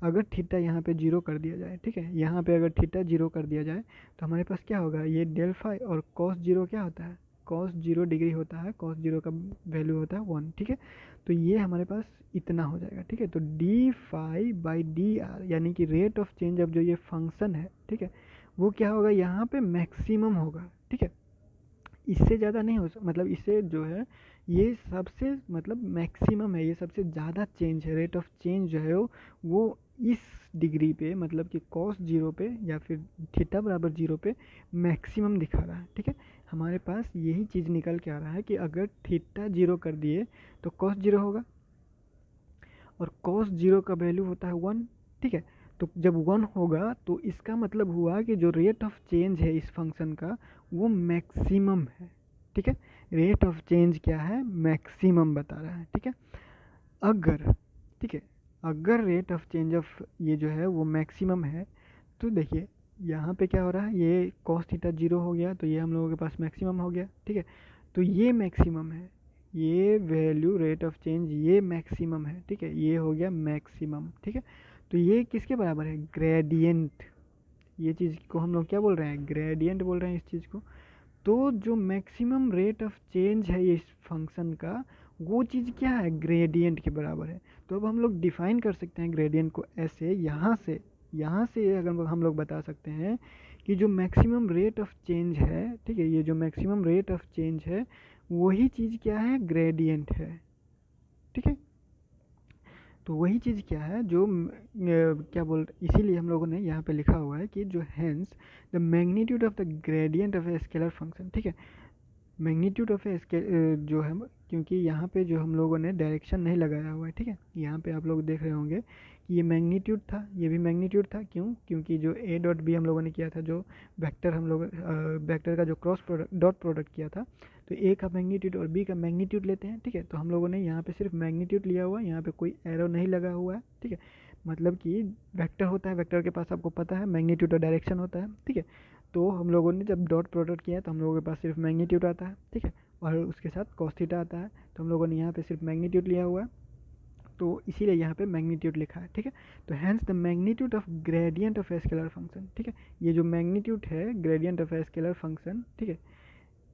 अगर थीटा यहाँ पे जीरो कर दिया जाए, ठीक है, यहाँ पे अगर थीटा जीरो कर दिया जाए तो हमारे पास क्या होगा, ये डेल फाई और कॉस जीरो क्या होता है, कॉस जीरो डिग्री होता है, कॉस जीरो का वैल्यू होता है 1, ठीक है। तो ये हमारे पास इतना हो जाएगा, ठीक है। तो D phi by D R यानी कि रेट ऑफ चेंज ऑफ जो ये फंक्शन है, ठीक है, वो क्या होगा, यहाँ पे मैक्सिमम होगा, ठीक है, इससे ज़्यादा नहीं हो मतलब इससे जो है ये सबसे मतलब मैक्सिमम है, ये सबसे ज़्यादा चेंज है, रेट ऑफ चेंज जो है वो इस डिग्री पे मतलब कि कॉस जीरो पे या फिर थीटा बराबर जीरो पे मैक्सिमम दिखा रहा है, ठीक है। हमारे पास यही चीज़ निकल के आ रहा है कि अगर थीटा जीरो कर दिए तो कॉस जीरो होगा और कॉस जीरो का वैल्यू होता है 1, ठीक है। तो जब 1 होगा तो इसका मतलब हुआ कि जो रेट ऑफ चेंज है इस फंक्शन का वो मैक्सिमम है, ठीक है। रेट ऑफ चेंज क्या है, मैक्सिमम बता रहा है, ठीक है। अगर ठीक है, अगर रेट ऑफ चेंज ऑफ ये जो है वो मैक्सिमम है तो देखिए यहाँ पे क्या हो रहा है, ये कॉस थीटा जीरो हो गया तो ये हम लोगों के पास मैक्सिमम हो गया, ठीक है। तो ये मैक्सिमम है, ये वैल्यू रेट ऑफ चेंज ये मैक्सिमम है, ठीक है, ये हो गया मैक्सिमम, ठीक है। तो ये किसके बराबर है, ग्रेडियंट, ये चीज़ को हम लोग क्या बोल रहे हैं, ग्रेडियंट बोल रहे हैं इस चीज़ को। तो जो मैक्सिमम रेट ऑफ चेंज है इस फंक्शन का वो चीज़ क्या है, ग्रेडियंट के बराबर है। तो अब हम लोग डिफाइन कर सकते हैं ग्रेडियंट को ऐसे, यहाँ से अगर हम लोग बता सकते हैं कि जो मैक्सिमम रेट ऑफ चेंज है, ठीक है, ये जो मैक्सिमम रेट ऑफ चेंज है वही चीज़ क्या है, ग्रेडियंट है, ठीक है। तो वही चीज़ क्या है जो क्या बोल, इसीलिए हम लोगों ने यहाँ पे लिखा हुआ है कि जो hence the magnitude of the gradient of a scalar function, ठीक है, मैग्नीट्यूड ऑफ ए जो है, क्योंकि यहाँ पे जो हम लोगों ने डायरेक्शन नहीं लगाया हुआ है, ठीक है, यहाँ पे आप लोग देख रहे होंगे कि ये मैग्नीट्यूड था, ये भी मैग्नीट्यूड था, क्यों, क्योंकि जो ए डॉट बी हम लोगों ने किया था, जो वेक्टर हम लोग वेक्टर का जो क्रॉस प्रोडक्ट डॉट प्रोडक्ट किया था, तो ए का मैग्नीट्यूड और बी का मैग्नीट्यूड लेते हैं, ठीक है। तो हम लोगों ने यहाँ पे सिर्फ मैग्नीट्यूड लिया हुआ है, यहाँ पे कोई एरो नहीं लगा हुआ है, ठीक है। मतलब कि वेक्टर होता है, वेक्टर के पास आपको पता है मैग्नीट्यूड और डायरेक्शन होता है, ठीक है। तो हम लोगों ने जब डॉट प्रोडक्ट किया तो हम लोगों के पास सिर्फ मैग्नीट्यूड आता है, ठीक है, और उसके साथ कॉस थीटा आता है, तो हम लोगों ने यहाँ पे सिर्फ मैग्नीट्यूड लिया हुआ है, तो इसीलिए यहाँ पे मैग्नीट्यूड लिखा है, ठीक है। तो hence the magnitude of gradient of a scalar function, ठीक है, ये जो मैग्नीट्यूड है gradient of a scalar function, ठीक है,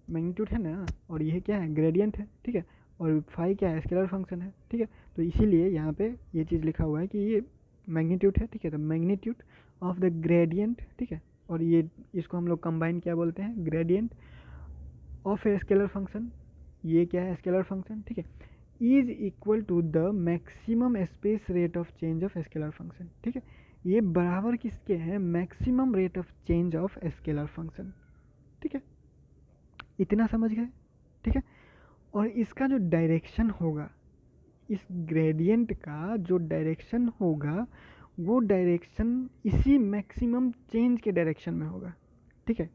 मैग्नीट्यूड है ना, और ये क्या है, ग्रेडियंट है, ठीक है, और फाई क्या है, स्केलर फंक्शन है, ठीक है। तो इसीलिए यहाँ पे ये चीज़ लिखा हुआ है कि ये मैग्नीट्यूड है, ठीक है, तो मैग्नीट्यूड ऑफ द ग्रेडियंट, ठीक है, और ये इसको हम लोग कंबाइन क्या बोलते हैं, gradient of a scalar function, ये क्या है, स्केलर फंक्शन, ठीक है, is equal to the maximum space rate of change of scalar function, ठीक है। ये बराबर किसके हैं, maximum rate of change of scalar function, ठीक है, इतना समझ गए, ठीक है। और इसका जो डायरेक्शन होगा, इस ग्रेडियंट का जो डायरेक्शन होगा वो डायरेक्शन इसी मैक्सिमम चेंज के डायरेक्शन में होगा, ठीक है।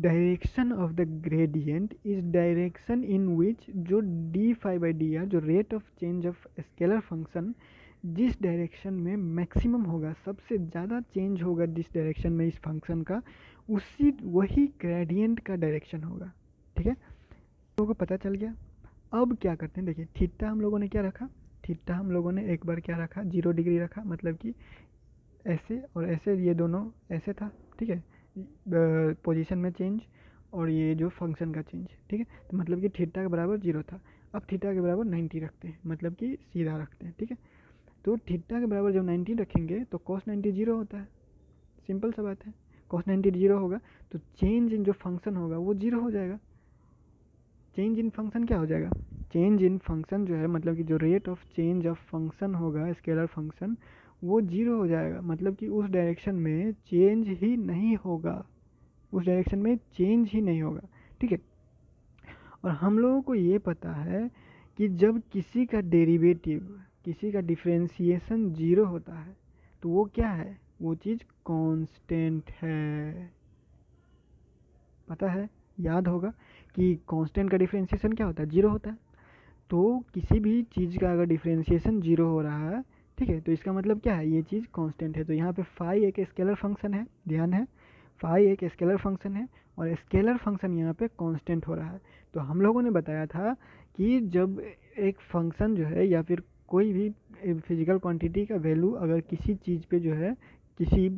Direction of the gradient is direction in which जो D phi by D R जो rate of change of scalar function जिस डायरेक्शन में मैक्सिमम होगा, सबसे ज़्यादा चेंज होगा जिस डायरेक्शन में इस फंक्शन का, उसी वही ग्रेडियंट का डायरेक्शन होगा, ठीक है। लोगों को पता चल गया। अब क्या करते हैं, देखिए थीटा हम लोगों ने क्या रखा, थीटा हम लोगों ने एक बार क्या रखा, 0 डिग्री रखा, मतलब कि ऐसे और ऐसे ये दोनों ऐसे था, ठीक है, पोजीशन में चेंज और ये जो फंक्शन का चेंज, ठीक है। तो मतलब कि थीटा के बराबर 0 था, अब थीटा के बराबर 90 रखते हैं, मतलब कि सीधा रखते हैं, ठीक है। तो थीटा के बराबर जब 90 रखेंगे तो कॉस 90 0 होता है, सिंपल सा बात है, कॉस 90 0 होगा तो चेंज इन जो फंक्शन होगा वो 0 हो जाएगा, चेंज इन फंक्शन क्या हो जाएगा, चेंज इन फंक्शन जो है, मतलब कि जो rate of change of function होगा स्केलर फंक्शन, वो 0 हो जाएगा। मतलब कि उस डायरेक्शन में चेंज ही नहीं होगा, उस डायरेक्शन में चेंज ही नहीं होगा, ठीक है। और हम लोगों को ये पता है कि जब किसी का डेरिवेटिव, किसी का डिफरेंशिएशन 0 होता है तो वो क्या है, वो चीज़ कांस्टेंट है। पता है, याद होगा कि कांस्टेंट का डिफरेंशिएशन क्या होता है, 0 होता है। तो किसी भी चीज़ का अगर डिफरेंशिएशन 0 हो रहा है, ठीक है, तो इसका मतलब क्या है, ये चीज़ कांस्टेंट है। तो यहाँ पे फाई एक स्केलर फंक्शन है, ध्यान है, फाई एक स्केलर फंक्शन है और स्केलर फंक्शन यहाँ पे कांस्टेंट हो रहा है। तो हम लोगों ने बताया था कि जब एक फंक्शन जो है या फिर कोई भी फिजिकल क्वांटिटी का वैल्यू अगर किसी चीज़ पे जो है, किसी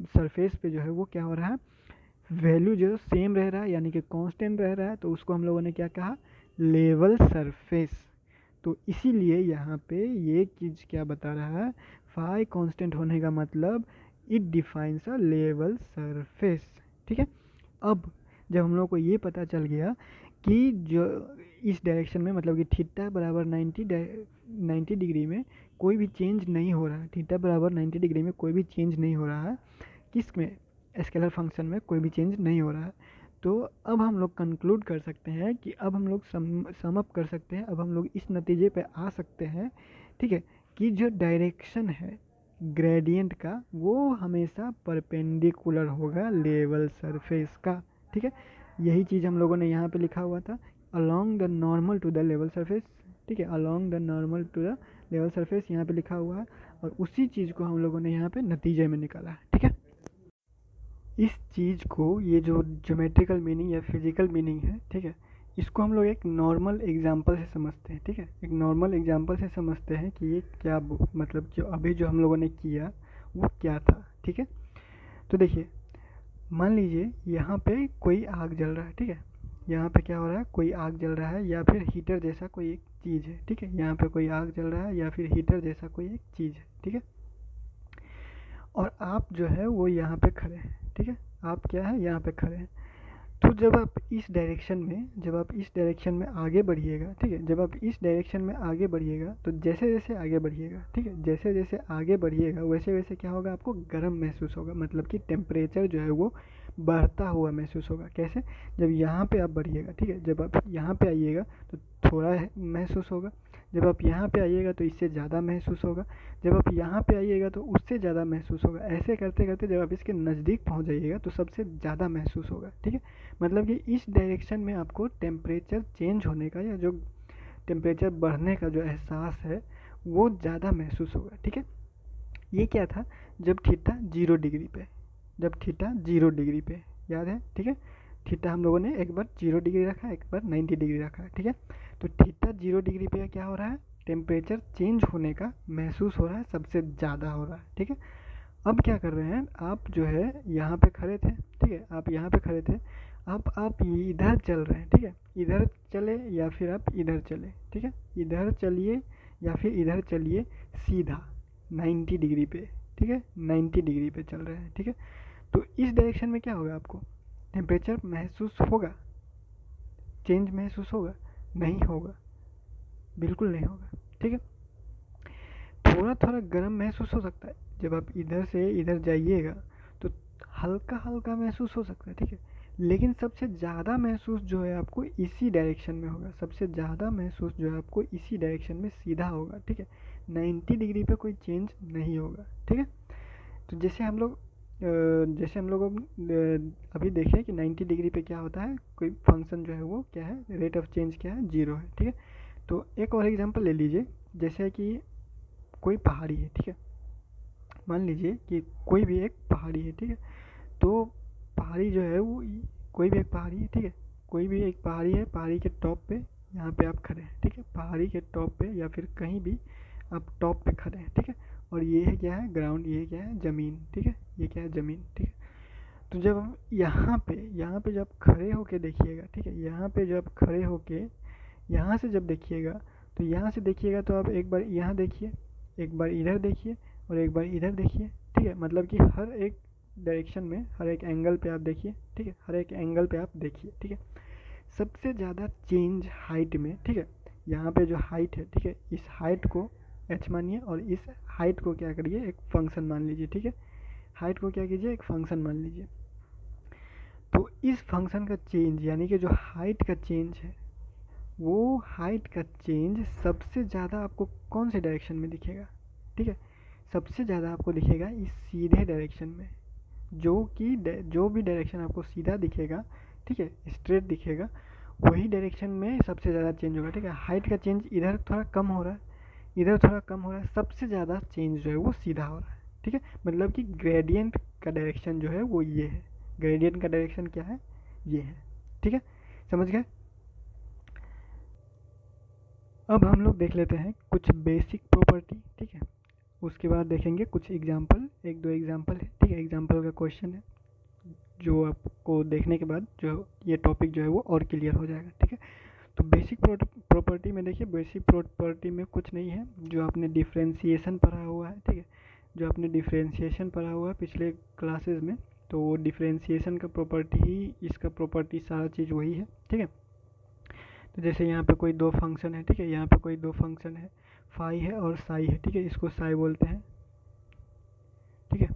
सरफेस पे जो है वो क्या हो रहा है, वैल्यू जो सेम रह रहा है यानी कि कांस्टेंट रह रहा है, तो उसको हम लोगों ने क्या कहा, लेवल सरफेस। तो इसीलिए यहाँ पे ये चीज़ क्या बता रहा है, फाई कांस्टेंट होने का मतलब it defines a level surface, ठीक है। अब जब हम लोग को ये पता चल गया कि जो इस डायरेक्शन में, मतलब कि थीटा बराबर 90 डिग्री में कोई भी चेंज नहीं हो रहा है, थीटा बराबर 90 डिग्री में कोई भी चेंज नहीं हो रहा है, किस में, स्केलर फंक्शन में कोई भी चेंज नहीं हो रहा है, तो अब हम लोग कंक्लूड कर सकते हैं कि अब हम लोग सम अप कर सकते हैं, अब हम लोग इस नतीजे पे आ सकते हैं, ठीक है, कि जो डायरेक्शन है ग्रेडियंट का वो हमेशा परपेंडिकुलर होगा लेवल सरफेस का, ठीक है। यही चीज़ हम लोगों ने यहाँ पे लिखा हुआ था, along the normal to the level surface, ठीक है, along the normal to the level surface यहाँ पे लिखा हुआ है, और उसी चीज़ को हम लोगों ने यहाँ पे नतीजे में निकाला है, ठीक है। इस चीज़ को, ये जो ज्योमेट्रिकल मीनिंग या फिजिकल मीनिंग है, ठीक है, इसको हम लोग एक नॉर्मल एग्जांपल से समझते हैं, ठीक है, एक नॉर्मल एग्जांपल से समझते हैं कि ये क्या मतलब जो अभी जो हम लोगों ने किया वो क्या था, ठीक है। तो देखिए, मान लीजिए यहाँ पे कोई आग जल रहा है, ठीक है, यहाँ पे क्या हो रहा है, कोई आग जल रहा है या फिर हीटर जैसा कोई एक चीज़ है, ठीक है, यहाँ पे कोई आग जल रहा है या फिर हीटर जैसा कोई एक चीज़ है, ठीक है। और आप जो है वो यहाँ पे खड़े हैं, ठीक है, आप क्या है, यहाँ पे खड़े हैं। तो जब आप इस डायरेक्शन में, जब आप इस डायरेक्शन में आगे बढ़िएगा, ठीक है, जब आप इस डायरेक्शन में आगे बढ़िएगा तो जैसे जैसे आगे बढ़िएगा, ठीक है, जैसे जैसे आगे बढ़िएगा वैसे वैसे क्या होगा, आपको गर्म महसूस होगा, मतलब कि टेम्परेचर जो है वो बढ़ता हुआ महसूस होगा। कैसे, जब यहाँ पे आप बढ़िएगा, ठीक है, जब आप यहाँ पे आइएगा तो थोड़ा महसूस होगा, जब आप यहाँ पे आइएगा तो इससे ज़्यादा महसूस होगा, जब आप यहाँ पे आइएगा तो उससे ज़्यादा महसूस होगा। ऐसे करते करते जब आप इसके नज़दीक पहुँच जाइएगा तो सबसे ज़्यादा महसूस होगा, ठीक है। मतलब कि इस डायरेक्शन में आपको टेम्परेचर चेंज होने का या जो टेम्परेचर बढ़ने का जो एहसास है वो ज़्यादा महसूस होगा, ठीक है। ये क्या था, जब थीटा 0 डिग्री पे, जब थीटा 0 डिग्री पे, याद है, ठीक है, थीटा हम लोगों ने एक बार 0 डिग्री रखा, एक बार 90 डिग्री रखा है, ठीक है। तो थीटा 0 डिग्री पे क्या हो रहा है, टेम्परेचर चेंज होने का महसूस हो रहा है, सबसे ज़्यादा हो रहा है, ठीक है। अब क्या कर रहे हैं आप, जो है यहाँ पे खड़े थे, ठीक है, आप यहाँ पे खड़े थे, आप इधर चल रहे हैं, ठीक है, इधर चले या फिर आप इधर चले, ठीक है, इधर चलिए या फिर इधर चलिए, सीधा 90 डिग्री पे, ठीक है, 90 डिग्री पे चल रहे हैं, ठीक है। तो इस डायरेक्शन में क्या होगा, आपको टेम्परेचर महसूस होगा, चेंज महसूस होगा, नहीं होगा, बिल्कुल नहीं होगा, ठीक है। थोड़ा थोड़ा गर्म महसूस हो सकता है, जब आप इधर से इधर जाइएगा तो हल्का हल्का महसूस हो सकता है, ठीक है, लेकिन सबसे ज़्यादा महसूस जो है आपको इसी डायरेक्शन में होगा, सबसे ज़्यादा महसूस जो है आपको इसी डायरेक्शन में सीधा होगा, ठीक है। 90 डिग्री पे कोई चेंज नहीं होगा, ठीक है। तो जैसे हम लोग अभी देखें कि 90 डिग्री पे क्या होता है, कोई फंक्शन जो है वो क्या है, रेट ऑफ चेंज क्या है, 0 है, ठीक है। तो एक और एग्जांपल ले लीजिए, जैसे कि कोई पहाड़ी है, ठीक है, मान लीजिए कि कोई भी एक पहाड़ी है, ठीक है। तो पहाड़ी जो है वो कोई भी एक पहाड़ी है, ठीक है, कोई भी एक पहाड़ी है, पहाड़ी के टॉप पे यहाँ पे आप खड़े हैं, ठीक है, पहाड़ी के टॉप पे या फिर कहीं भी आप टॉप पे खड़े हैं, ठीक है। और ये है क्या है, ग्राउंड, ये क्या है, ज़मीन, ठीक है, ये क्या है, ज़मीन, ठीक है। तो जब हम यहाँ पे जब खड़े होके देखिएगा, ठीक है, यहाँ पे जब खड़े होके यहाँ से जब देखिएगा, तो यहाँ से देखिएगा तो आप एक बार यहाँ देखिए, एक बार इधर देखिए और एक बार इधर देखिए, ठीक है, मतलब कि हर एक डायरेक्शन में, हर एक एंगल पे आप देखिए, ठीक है, हर एक एंगल पे आप देखिए, ठीक है। सबसे ज़्यादा चेंज हाइट में, ठीक है, यहाँ पे जो हाइट है, ठीक है, इस हाइट को h मानिए और इस हाइट को क्या करिए, एक फंक्शन मान लीजिए, ठीक है। हाइट को क्या कीजिए, एक फंक्शन मान लीजिए। तो इस फंक्शन का चेंज यानी कि जो हाइट का चेंज है, वो हाइट का चेंज सबसे ज़्यादा आपको कौन से डायरेक्शन में दिखेगा, ठीक है। सबसे ज़्यादा आपको दिखेगा इस सीधे डायरेक्शन में, जो भी डायरेक्शन आपको सीधा दिखेगा, ठीक है, स्ट्रेट दिखेगा, वही डायरेक्शन में सबसे ज़्यादा चेंज होगा, ठीक है। हाइट का चेंज इधर थोड़ा कम हो रहा है, इधर थोड़ा कम हो रहा है, सबसे ज़्यादा चेंज जो है वो सीधा हो रहा है, ठीक है। मतलब कि ग्रेडियंट का डायरेक्शन जो है वो ये है। ग्रेडियंट का डायरेक्शन क्या है, ये है, ठीक है, समझ गए। अब हम लोग देख लेते हैं कुछ बेसिक प्रॉपर्टी, ठीक है। उसके बाद देखेंगे कुछ एग्जाम्पल, एक दो एग्जाम्पल है, ठीक है, एग्जाम्पल का क्वेश्चन है जो आपको देखने के बाद जो ये टॉपिक जो है वो और क्लियर हो जाएगा, ठीक है। तो बेसिक प्रॉपर्टी में देखिए, बेसिक प्रॉपर्टी में कुछ नहीं है, जो आपने डिफ्रेंशिएशन पढ़ा हुआ है, ठीक है, जो आपने डिफ्रेंशिएशन पढ़ा हुआ है पिछले क्लासेस में, तो वो डिफ्रेंशिएशन का प्रॉपर्टी ही इसका प्रॉपर्टी, सारा चीज़ वही है, ठीक है। तो जैसे यहाँ पे कोई दो फंक्शन है, ठीक है, यहाँ पे कोई दो फंक्शन है, फाई है और साई है, ठीक है, इसको साई बोलते हैं, ठीक है,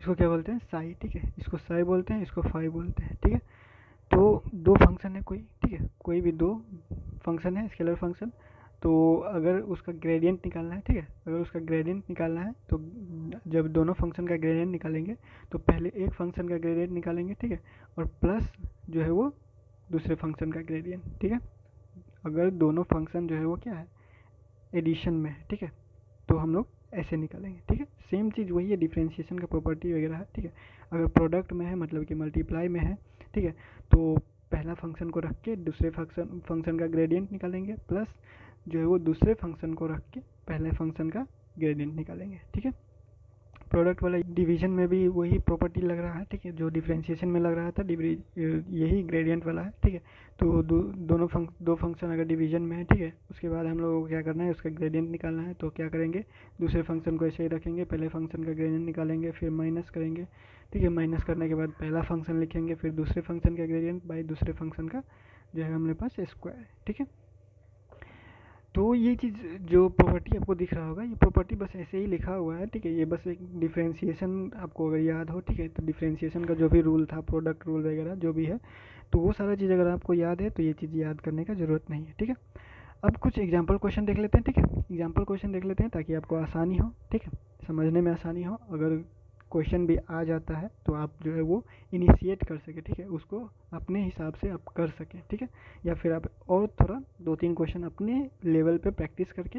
इसको क्या बोलते हैं, साई, ठीक है, इसको साई बोलते हैं, इसको फाई बोलते हैं, ठीक है। तो दो फंक्शन है कोई, ठीक है, कोई भी दो फंक्शन है, स्केलर फंक्शन, तो अगर उसका ग्रेडियंट निकालना है, ठीक है, अगर उसका ग्रेडियंट निकालना है तो जब दोनों फंक्शन का ग्रेडियंट निकालेंगे तो पहले एक फंक्शन का ग्रेडियंट निकालेंगे, ठीक है, और प्लस जो है वो दूसरे फंक्शन का ग्रेडियंट, ठीक है। अगर दोनों फंक्शन जो है वो क्या है, एडिशन में है, ठीक है, तो हम लोग ऐसे निकालेंगे, ठीक है। सेम चीज़ वही है, डिफ्रेंशिएशन का प्रॉपर्टी वगैरह है, ठीक है। अगर प्रोडक्ट में है मतलब कि मल्टीप्लाई में है, ठीक है, तो पहला फंक्शन को रख के दूसरे फंक्शन का ग्रेडियंट निकालेंगे, प्लस जो है वो दूसरे फंक्शन को रख के पहले फंक्शन का ग्रेडियंट निकालेंगे, ठीक है। प्रोडक्ट वाला डिवीजन में भी वही प्रॉपर्टी लग रहा है, ठीक है, जो डिफरेंशिएशन में लग रहा था यही ग्रेडियंट वाला है, ठीक है। तो दो फंक्शन अगर डिवीजन में है, ठीक है, उसके बाद हम लोग को क्या करना है, उसका ग्रेडियंट निकालना है, तो क्या करेंगे, दूसरे फंक्शन को ऐसे ही रखेंगे, पहले फंक्शन का ग्रेडियंट निकालेंगे, फिर माइनस करेंगे, ठीक है, माइनस करने के बाद पहला फंक्शन लिखेंगे, फिर दूसरे फंक्शन का ग्रेडियंट बाई दूसरे फंक्शन का जो है हमारे पास स्क्वायर, ठीक है। तो ये चीज़ जो प्रॉपर्टी आपको दिख रहा होगा, ये प्रॉपर्टी बस ऐसे ही लिखा हुआ है, ठीक है, ये बस एक डिफरेंशिएशन आपको अगर याद हो, ठीक है, तो डिफरेंशिएशन का जो भी रूल था, प्रोडक्ट रूल वगैरह जो भी है, तो वो सारा चीज़ अगर आपको याद है तो ये चीज़ याद करने का ज़रूरत नहीं है, ठीक है। अब कुछ एग्जाम्पल क्वेश्चन देख लेते हैं, ठीक है, एग्जाम्पल क्वेश्चन देख लेते हैं ताकि आपको आसानी हो, ठीक है, समझने में आसानी हो। अगर क्वेश्चन भी आ जाता है तो आप जो है वो इनिशिएट कर सके, ठीक है, उसको अपने हिसाब से आप कर सकें, ठीक है, या फिर आप और थोड़ा दो तीन क्वेश्चन अपने लेवल पे प्रैक्टिस करके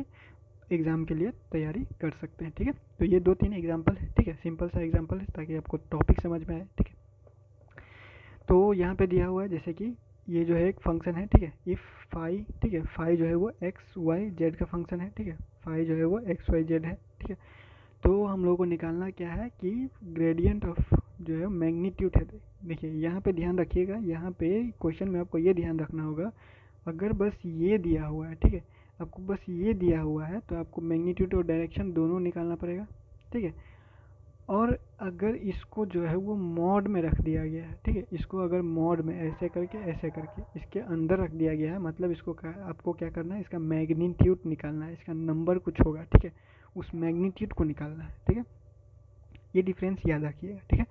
एग्ज़ाम के लिए तैयारी कर सकते हैं, ठीक है। तो ये दो तीन एग्जाम्पल है, ठीक है, सिंपल सा एग्जाम्पल है ताकि आपको टॉपिक समझ में आए, ठीक है। तो यहाँ पे दिया हुआ है जैसे कि ये जो है एक फंक्शन है, ठीक है, इफ़ फाई, ठीक है, फाई जो है वो एक्स वाई जेड का फंक्शन है, ठीक है, फाई जो है वो एक्स वाई जेड है, ठीक है। तो हम लोगों को निकालना क्या है कि ग्रेडियंट ऑफ जो है मैग्नीट्यूड है। देखिए यहाँ पे ध्यान रखिएगा, यहाँ पे क्वेश्चन में आपको ये ध्यान रखना होगा, अगर बस ये दिया हुआ है, ठीक है, आपको बस ये दिया हुआ है तो आपको मैग्नीट्यूड और डायरेक्शन दोनों निकालना पड़ेगा, ठीक है। और अगर इसको जो है वो मॉड में रख दिया गया है, ठीक है, इसको अगर मॉड में ऐसे करके इसके अंदर रख दिया गया है, मतलब इसको आपको क्या करना है, इसका मैग्नीट्यूड निकालना है, इसका नंबर कुछ होगा, ठीक है, उस मैग्नीट्यूड को निकालना है, ठीक है। ये डिफरेंस याद रखिएगा, ठीक है।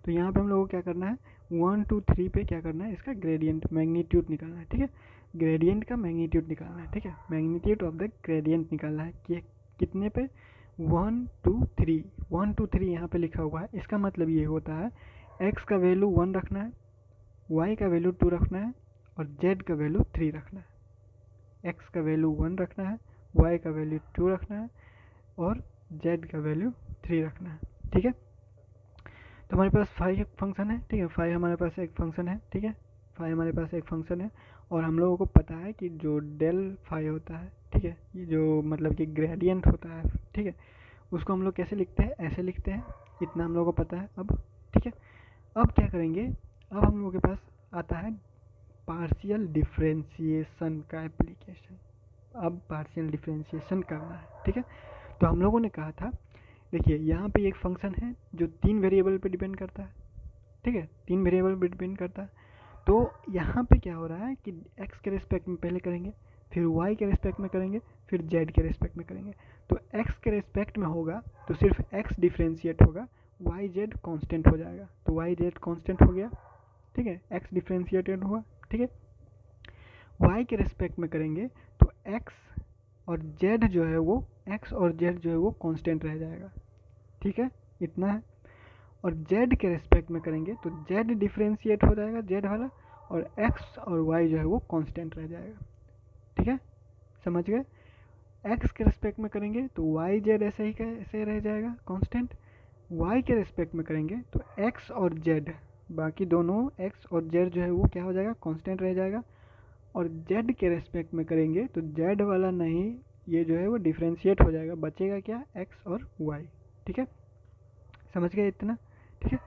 तो यहाँ पे हम लोगों को क्या करना है, 1 2 3 पे क्या करना है, इसका ग्रेडियंट मैग्नीट्यूड निकालना है, ठीक है, ग्रेडियंट का मैग्नीट्यूड निकालना है, ठीक है, मैग्नीट्यूड ऑफ द ग्रेडियंट निकालना है कि कितने पे, 1 2 3, 1 2 3 यहाँ पे लिखा हुआ है। इसका मतलब ये होता है x का वैल्यू 1 रखना है, y का वैल्यू 2 रखना है और z का वैल्यू 3 रखना है। x का वैल्यू 1 रखना है, y का वैल्यू 2 रखना है और z का वैल्यू 3 रखना है, ठीक है। तो हमारे पास फाई एक फंक्शन है, ठीक है, फाई हमारे पास एक फंक्शन है, ठीक है, फाई हमारे पास एक फंक्शन है और हम लोगों को पता है कि जो डेल फाई होता है, ठीक है, ये जो मतलब कि ग्रेडियंट होता है, ठीक है, उसको हम लोग कैसे लिखते हैं, ऐसे लिखते हैं, इतना हम लोगों को पता है अब, ठीक है। अब क्या करेंगे, अब हम लोगों के पास आता है पार्शियल डिफरेंशिएशन का एप्लीकेशन। अब पार्शियल डिफरेंशिएशन करना है, ठीक है। तो हम लोगों ने कहा था, देखिए यहाँ पे एक फंक्शन है जो 3 वेरिएबल पे डिपेंड करता है, ठीक है, 3 वेरिएबल पे डिपेंड करता है। तो यहाँ पे क्या हो रहा है कि x के रिस्पेक्ट में पहले करेंगे, फिर y के रिस्पेक्ट में करेंगे, फिर z के रिस्पेक्ट में करेंगे। तो x के रिस्पेक्ट में होगा तो सिर्फ x डिफ्रेंशिएट होगा, y z कांस्टेंट हो जाएगा। तो y z कांस्टेंट हो गया, ठीक है, x डिफ्रेंशिएटेड हुआ, ठीक है। y के रिस्पेक्ट में करेंगे तो x और z जो है वो कांस्टेंट रह जाएगा, ठीक है, इतना है। और z के रिस्पेक्ट में करेंगे तो z डिफ्रेंशिएट हो जाएगा, z वाला, और x और y जो है वो कांस्टेंट रह जाएगा, ठीक है, समझ गए। x के रिस्पेक्ट में करेंगे तो y z ऐसे रह जाएगा कांस्टेंट। y के रिस्पेक्ट में करेंगे तो x और z, बाकी दोनों x और z जो है वो क्या हो जाएगा, कांस्टेंट रह जाएगा। और z के रिस्पेक्ट में करेंगे तो z वाला नहीं, ये जो है वो डिफ्रेंशिएट हो जाएगा, बचेगा क्या, x और y, ठीक है, समझ गए इतना, ठीक है।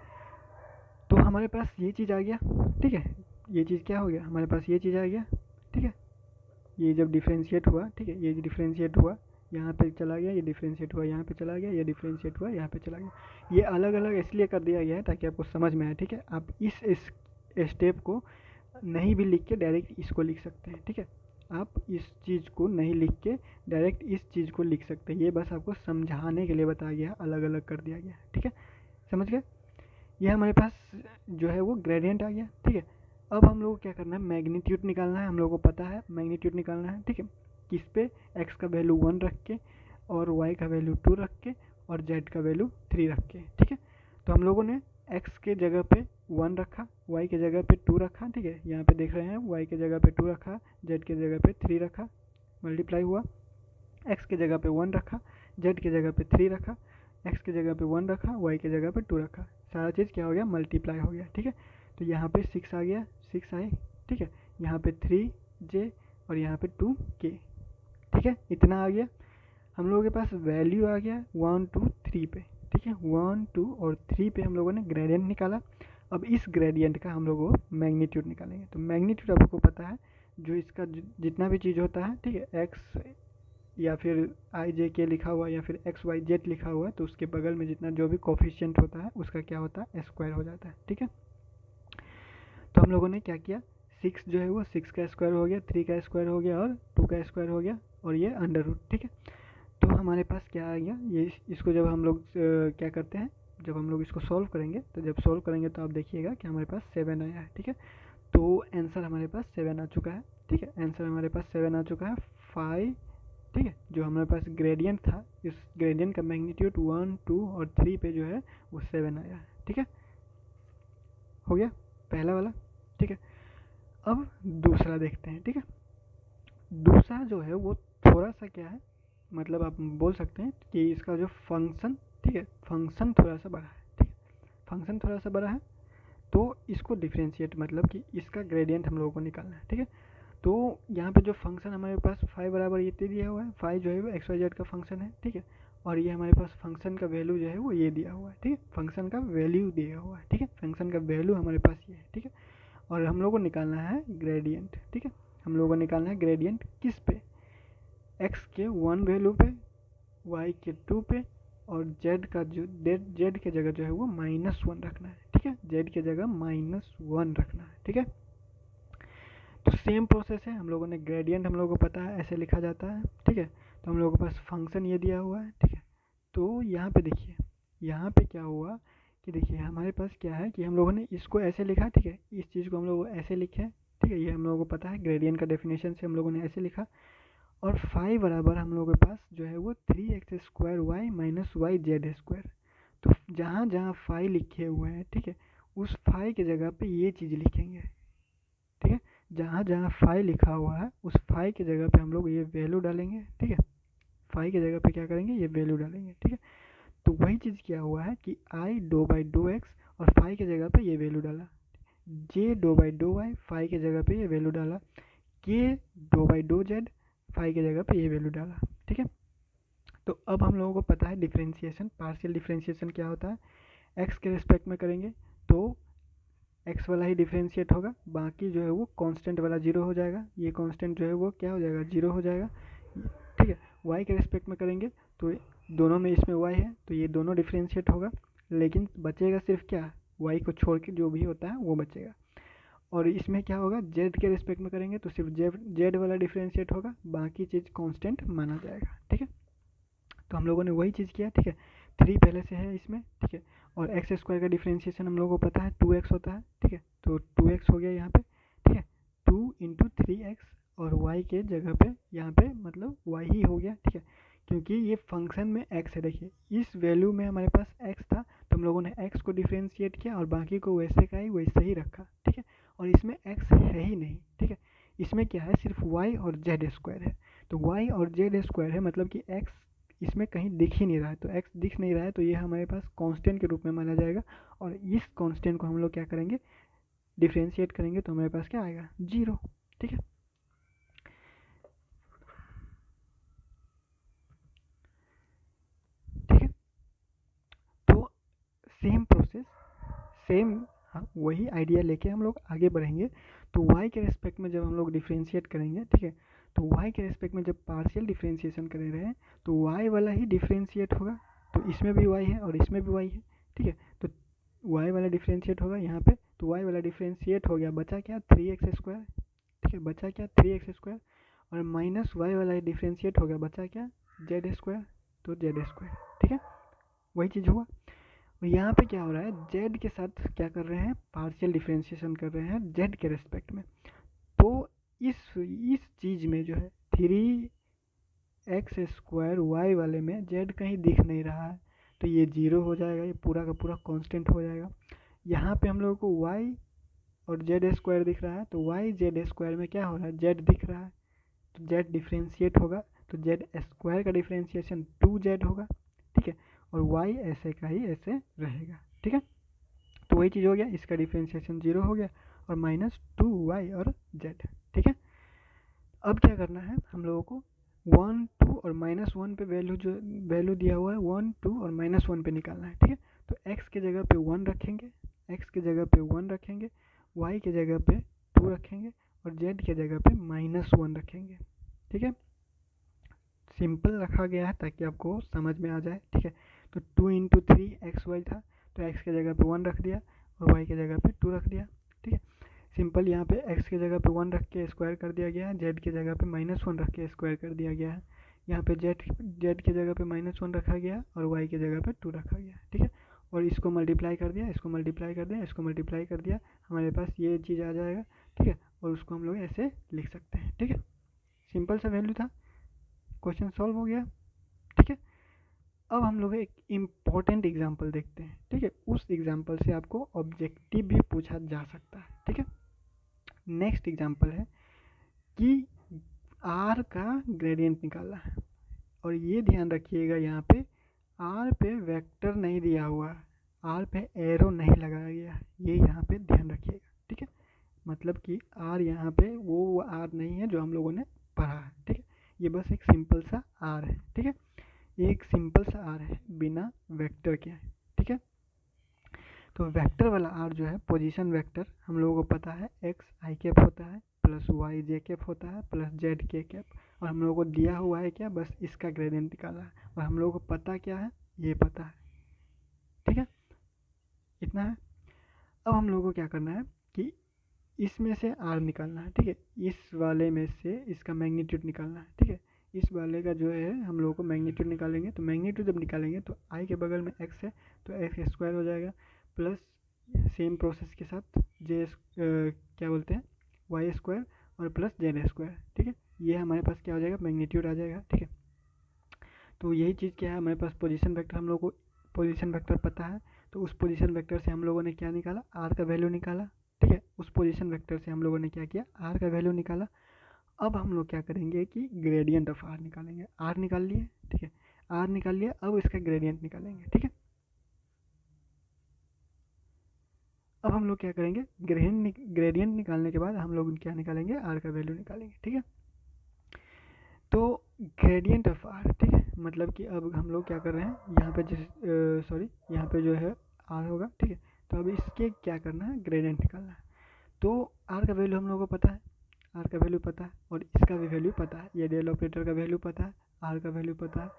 तो हमारे पास ये चीज़ आ गया, ठीक है, ये चीज़ क्या हो गया, हमारे पास ये चीज़ आ गया, ठीक है। ये जब डिफ्रेंशिएट हुआ, ठीक है, ये डिफ्रेंशिएट हुआ, यहाँ पे चला गया, ये डिफ्रेंशिएट हुआ, यहाँ पे चला गया, ये डिफ्रेंशिएट हुआ, यहाँ पे चला गया। ये अलग अलग इसलिए कर दिया गया है ताकि आपको समझ में आए, ठीक है। आप इस स्टेप को नहीं भी लिख के डायरेक्ट इसको लिख सकते हैं, ठीक है। आप इस चीज़ को नहीं लिख के डायरेक्ट इस चीज़ को लिख सकते हैं, ये बस आपको समझाने के लिए बताया गया, अलग अलग कर दिया गया, ठीक है, समझ गए। ये हमारे पास जो है वो ग्रेडियंट आ गया, ठीक है। अब हम लोग को क्या करना है, मैग्नीट्यूड निकालना है, हम लोगों को पता है मैग्नीट्यूड निकालना है, ठीक है। किस पे, x का वैल्यू 1 रख के और y का वैल्यू 2 रख के और z का वैल्यू 3 रख के, ठीक है। तो हम लोगों ने x के जगह पे 1 रखा, y के जगह पे 2 रखा, ठीक है, यहाँ पे देख रहे हैं y के जगह पे 2 रखा, z के जगह पे 3 रखा, मल्टीप्लाई हुआ। x के जगह पे 1 रखा, z के जगह पे 3 रखा, x के जगह पे 1 रखा, y के जगह पे 2 रखा, सारा चीज़ क्या हो गया, मल्टीप्लाई हो गया, ठीक है। तो यहाँ पे 6 आ गया, 6 आए, ठीक है, यहाँ पे 3j और यहाँ पे 2k, ठीक है, इतना आ गया। हम लोगों के पास वैल्यू आ गया 1 2 3 पे, ठीक है, 1 2 और 3 पे हम लोगों ने ग्रेडियंट निकाला। अब इस ग्रेडियंट का हम लोग मैग्नीट्यूड निकालेंगे। तो मैग्नीट्यूड आपको पता है, जो इसका जितना भी चीज़ होता है, ठीक है, x या फिर आई जे के लिखा हुआ या फिर एक्स वाई जेड लिखा हुआ है, तो उसके बगल में जितना जो भी कोफिशिएंट होता है उसका क्या होता है, स्क्वायर हो जाता है, ठीक है। तो हम लोगों ने क्या किया, 6 जो है वो 6 का स्क्वायर हो गया, 3 का स्क्वायर हो गया और 2 का स्क्वायर हो गया और ये अंडर रूट, ठीक है। तो हमारे पास क्या आ गया, ये इसको जब हम लोग क्या करते हैं, जब हम लोग इसको सॉल्व करेंगे, तो जब सॉल्व करेंगे तो आप देखिएगा कि हमारे पास 7 आया है, ठीक है। तो आंसर हमारे पास 7 आ चुका है, ठीक है, आंसर हमारे पास 7 आ चुका है। 5, ठीक है, जो हमारे पास ग्रेडियंट था, इस ग्रेडियंट का मैग्नीट्यूड 1 2 और 3 पे जो है वो 7 आया है, ठीक है, हो गया पहला वाला, ठीक है। अब दूसरा देखते हैं, ठीक है। दूसरा जो है वो थोड़ा सा क्या है, मतलब आप बोल सकते हैं कि इसका जो फंक्शन, ठीक है, फंक्शन थोड़ा सा बड़ा है, ठीक है, फंक्शन थोड़ा सा बड़ा है। तो इसको डिफ्रेंशिएट, मतलब कि इसका ग्रेडियंट हम लोगों को निकालना है, ठीक है। तो यहाँ पे जो फंक्शन हमारे पास 5 बराबर ये दिया हुआ है, 5 जो है वो एक्स वाई जेड का फंक्शन है, ठीक है। और ये हमारे पास फंक्शन का वैल्यू जो है वो ये दिया हुआ है, ठीक है, फंक्शन का वैल्यू दिया हुआ है, ठीक है, फंक्शन का वैल्यू हमारे पास ये है, ठीक है। और हम लोग को निकालना है ग्रेडियंट, ठीक है, हम लोग को निकालना है ग्रेडियंट किस पे, एक्स के 1 वैल्यू पे, वाई के 2 पे और जेड का जो जेड के जगह जो है वो -1 रखना है, ठीक है, जेड के जगह -1 रखना है, ठीक है। तो सेम प्रोसेस है, हम लोगों ने ग्रेडियंट हम लोगों को पता है ऐसे लिखा जाता है, ठीक है। तो हम लोगों के पास फंक्शन ये दिया हुआ है, ठीक है। तो यहाँ पे देखिए, यहाँ पे क्या हुआ कि देखिए हमारे पास क्या है कि हम लोगों ने इसको ऐसे लिखा, ठीक है, इस चीज़ को हम लोग ऐसे लिखे, ठीक है, ये हम लोगों को पता है, ग्रेडियंट का डेफिनेशन से हम लोगों ने ऐसे लिखा। और 5 बराबर हम लोगों के पास जो है वो 3x² y - y z square. तो जहाँ जहाँ 5 लिखे हुए हैं, ठीक है, उस 5 की जगह पे ये चीज़ लिखेंगे, ठीक है, जहाँ जहाँ 5 लिखा हुआ है उस 5 की जगह पे हम लोग ये वैल्यू डालेंगे, ठीक है, 5 की जगह पे क्या करेंगे, ये वैल्यू डालेंगे, ठीक है। तो वही चीज़ क्या हुआ है कि i dou/dou x और 5 की जगह पे ये वैल्यू डाला, j dou/dou y 5 की जगह पे ये वैल्यू डाला, k dou/dou z 5 की जगह पे ये वैल्यू डाला, ठीक है। तो अब हम लोगों को पता है डिफ्रेंशिएशन, पार्शियल डिफ्रेंशिएशन क्या होता है, x के रिस्पेक्ट में करेंगे तो x वाला ही डिफ्रेंशिएट होगा, बाकी जो है वो कांस्टेंट वाला 0 हो जाएगा, ये कांस्टेंट जो है वो क्या हो जाएगा, 0 हो जाएगा, ठीक है। y के रिस्पेक्ट में करेंगे तो दोनों में इसमें y है तो ये दोनों डिफ्रेंशिएट होगा, लेकिन बचेगा सिर्फ क्या, y को छोड़ के जो भी होता है वो बचेगा। और इसमें क्या होगा, जेड के रिस्पेक्ट में करेंगे तो सिर्फ जेड वाला डिफ्रेंशिएट होगा, बाकी चीज़ कांस्टेंट माना जाएगा। ठीक है, तो हम लोगों ने वही चीज़ किया। ठीक है, 3 पहले से है इसमें। ठीक है, और एक्स स्क्वायर का डिफ्रेंशिएशन हम लोगों को पता है 2x होता है। ठीक है, तो 2x हो गया यहाँ पे। ठीक है, 2 इंटू 3x और y के जगह पे यहाँ पे मतलब y ही हो गया। ठीक है, क्योंकि ये फंक्शन में x है। देखिए इस वैल्यू में हमारे पास x था, तो हम लोगों ने x को डिफ्रेंशिएट किया और बाकी को वैसे का ही वैसे ही रखा। ठीक है, और इसमें x है ही नहीं। ठीक है, इसमें क्या है, सिर्फ y और z स्क्वायर है। तो y और z स्क्वायर है, मतलब कि x इसमें कहीं दिख ही नहीं रहा है। तो x दिख नहीं रहा है, तो ये हमारे पास कांस्टेंट के रूप में माना जाएगा। और इस कांस्टेंट को हम लोग क्या करेंगे, डिफ्रेंशिएट करेंगे, तो हमारे पास क्या आएगा, 0। ठीक है, ठीक है, तो सेम प्रोसेस, सेम, हाँ वही आइडिया लेके हम लोग आगे बढ़ेंगे। तो y के रेस्पेक्ट में जब हम लोग डिफ्रेंशिएट करेंगे, ठीक है, तो y के रेस्पेक्ट में जब पार्शियल डिफ्रेंशिएशन कर रहे हैं तो y वाला ही डिफ्रेंशिएट होगा। तो इसमें भी y है और इसमें भी y है। ठीक है, तो y वाला डिफ्रेंशिएट होगा यहाँ पे, तो y वाला डिफ्रेंशिएट हो गया, बचा क्या, 3x स्क्वायर। ठीक है, बचा क्या, 3x स्क्वायर, और माइनस y वाला डिफ्रेंशिएट हो गया, बचा क्या, z स्क्वायर, तो z स्क्वायर। ठीक है, वही चीज़ हुआ। और यहाँ पे क्या हो रहा है, z के साथ क्या कर रहे हैं, पार्शियल डिफ्रेंशिएशन कर रहे हैं z के रेस्पेक्ट में। तो इस चीज़ में जो है 3x स्क्वायर y वाले में z कहीं दिख नहीं रहा है, तो ये 0 हो जाएगा, ये पूरा का पूरा कांस्टेंट हो जाएगा। यहाँ पे हम लोगों को y और z स्क्वायर दिख रहा है, तो y z स्क्वायर में क्या हो रहा है, z दिख रहा है, तो z डिफ्रेंशिएट होगा, तो z स्क्वायर का डिफ्रेंशिएशन 2z होगा। ठीक है, और y ऐसे का ही ऐसे रहेगा। ठीक है, तो वही चीज़ हो गया, इसका डिफ्रेंशिएशन 0 हो गया, और माइनस 2y और z। ठीक है, अब क्या करना है हम लोगों को, 1 2 और -1 पे वैल्यू दिया हुआ है, 1 2 और -1 पे निकालना है। ठीक है, तो x के जगह पे 1 रखेंगे, x के जगह पे 1 रखेंगे, y के जगह पे 2 रखेंगे, और z के जगह पे -1 रखेंगे। ठीक है, सिंपल रखा गया है ताकि आपको समझ में आ जाए। ठीक है, तो 2 इंटू 3xy था, तो x के जगह पे 1 रख दिया और y के जगह पे 2 रख दिया। ठीक है, सिंपल, यहाँ पे x के जगह पे 1 रख के स्क्वायर कर दिया गया है, z के जगह पे -1 रख के स्क्वायर कर दिया गया है। यहाँ पे z के जगह पे -1 रखा गया और y के जगह पे 2 रखा गया। ठीक है, और इसको मल्टीप्लाई कर दिया, इसको मल्टीप्लाई कर दिया, इसको मल्टीप्लाई कर दिया, हमारे पास ये चीज़ आ जाएगा। ठीक है, और उसको हम लोग ऐसे लिख सकते हैं। ठीक है, सिंपल सा वैल्यू था, क्वेश्चन सॉल्व हो गया। ठीक है, अब हम लोग एक इम्पॉर्टेंट एग्जाम्पल देखते हैं। ठीक है, उस एग्जाम्पल से आपको ऑब्जेक्टिव भी पूछा जा सकता है। ठीक है, नेक्स्ट एग्जाम्पल है कि आर का ग्रेडियंट निकालना है, और ये ध्यान रखिएगा यहाँ पे आर पे वेक्टर नहीं दिया हुआ है, आर पे एरो नहीं लगाया गया है, ये यहाँ पे ध्यान रखिएगा। ठीक है, मतलब कि आर यहाँ पे वो आर नहीं है जो हम लोगों ने पढ़ा है। ठीक है, ये बस एक सिंपल सा आर है। ठीक है, ये एक सिंपल सा आर है बिना वेक्टर के। ठीक है, तो वेक्टर वाला आर जो है, पोजीशन वेक्टर हम लोगों को पता है एक्स आई कैप होता है, प्लस वाई जे कैप होता है, प्लस जेड के कैप, और हम लोगों को दिया हुआ है क्या, बस इसका ग्रेडियंट निकालना है, और हम लोगों को पता क्या है, ये पता है। ठीक है, इतना है। अब हम लोगों को क्या करना है कि इसमें से आर निकालना है। ठीक है, इस वाले में से इसका मैग्नीट्यूड निकालना है। ठीक है, इस वाले का जो है हम लोगों को मैग्नीट्यूड निकालेंगे, तो मैग्नीट्यूड जब निकालेंगे तो आई के बगल में एक्स है, तो एक्स स्क्वायर हो जाएगा, प्लस सेम प्रोसेस के साथ क्या बोलते हैं, वाई स्क्वायर और प्लस जेड स्क्वायर। ठीक है, ये हमारे पास क्या हो जाएगा, मैग्नीट्यूड आ जाएगा। ठीक है, तो यही चीज़ क्या है, हमारे पास पोजीशन वेक्टर, हम लोग को पोजीशन वेक्टर पता है, तो उस पोजीशन वेक्टर से हम लोगों ने क्या निकाला, आर का वैल्यू निकाला। ठीक है, उस पोजीशन वेक्टर से हम लोगों ने क्या किया, आर का वैल्यू निकाला। अब हम लोग क्या करेंगे कि ग्रेडियंट ऑफ आर निकालेंगे, आर निकाल लिए। ठीक है, आर निकाल लिया, अब इसका ग्रेडियंट निकालेंगे। ठीक है, अब हम लोग क्या करेंगे, ग्रेडियंट निकालने के बाद हम लोग क्या निकालेंगे, आर का वैल्यू निकालेंगे। ठीक है, तो ग्रेडियंट ऑफ आर, ठीक है, मतलब कि अब हम लोग क्या कर रहे हैं, यहाँ पे यहाँ पे जो है आर होगा। ठीक है, तो अब इसके क्या करना है, ग्रेडियंट निकालना है। तो आर का वैल्यू हम लोगों को पता है, आर का वैल्यू पता है, और इसका भी वैल्यू पता है, ये डेल ऑपरेटर का वैल्यू पता है, आर का वैल्यू पता है,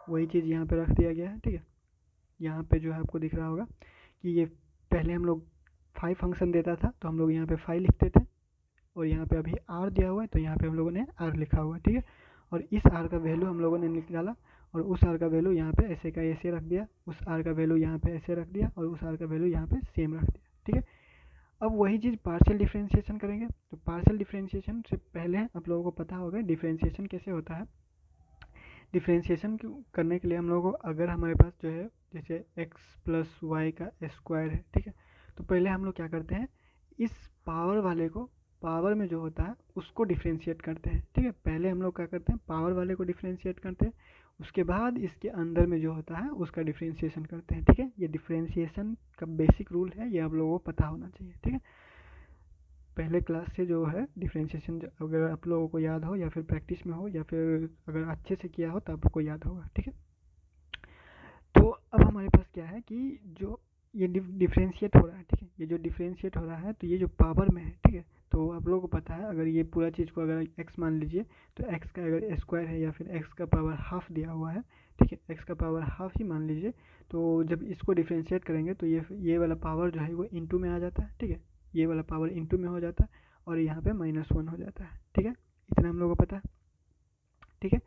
वही चीज़ यहाँ पे रख दिया गया है। ठीक है, यहाँ पे जो है आपको दिख रहा होगा कि ये पहले हम लोग फाई फंक्शन देता था तो हम लोग यहाँ पे फाई लिखते थे, और यहाँ पे अभी आर दिया हुआ है तो यहाँ पे हम लोगों ने आर लिखा हुआ है, ठीक है। और इस आर का वैल्यू हम लोगों ने निकाला, और उस आर का वैल्यू यहाँ पे ऐसे का ऐसे रख दिया, उस आर का वैल्यू यहाँ पे ऐसे रख दिया, और उस आर का वैल्यू यहाँ पे सेम रख दिया, ठीक है। अब वही चीज़ पार्शियल डिफरेंशिएशन करेंगे। तो पार्शियल डिफरेंशिएशन से पहले आप लोगों को पता होगा डिफरेंशिएशन कैसे होता है। डिफरेंशिएशन करने के लिए हम लोगों को, अगर हमारे पास जो है जैसे x प्लस वाई का स्क्वायर है, ठीक है, तो पहले हम लोग क्या करते हैं, इस पावर वाले को, पावर में जो होता है उसको डिफ्रेंशिएट करते हैं, ठीक है। पहले हम लोग क्या करते हैं, पावर वाले को डिफ्रेंशिएट करते हैं, उसके बाद इसके अंदर में जो होता है उसका डिफ्रेंशिएशन करते हैं, ठीक है। ये डिफ्रेंशिएशन का बेसिक रूल है, ये आप लोगों को पता होना चाहिए, ठीक है। पहले क्लास से जो है डिफ्रेंशिएशन अगर आप लोगों को याद हो, या फिर प्रैक्टिस में हो, या फिर अगर अच्छे से किया हो तो आपको याद होगा, ठीक है। तो अब हमारे पास क्या है कि जो ये डिफ्रेंशिएट हो रहा है, ठीक है, ये जो डिफ्रेंशिएट हो रहा है तो ये जो पावर में है, ठीक है। तो आप लोगों को पता है, अगर ये पूरा चीज़ को अगर x मान लीजिए, तो x का अगर स्क्वायर है या फिर x का पावर हाफ दिया हुआ है, ठीक है, x का पावर हाफ ही मान लीजिए, तो जब इसको डिफ्रेंशिएट करेंगे तो ये वाला पावर जो है वो इंटू में आ जाता है, ठीक है, ये वाला पावर इंटू में हो जाता है, और यहाँ पे -1 हो जाता है, ठीक है। इतना हम लोगों को पता है, ठीक है।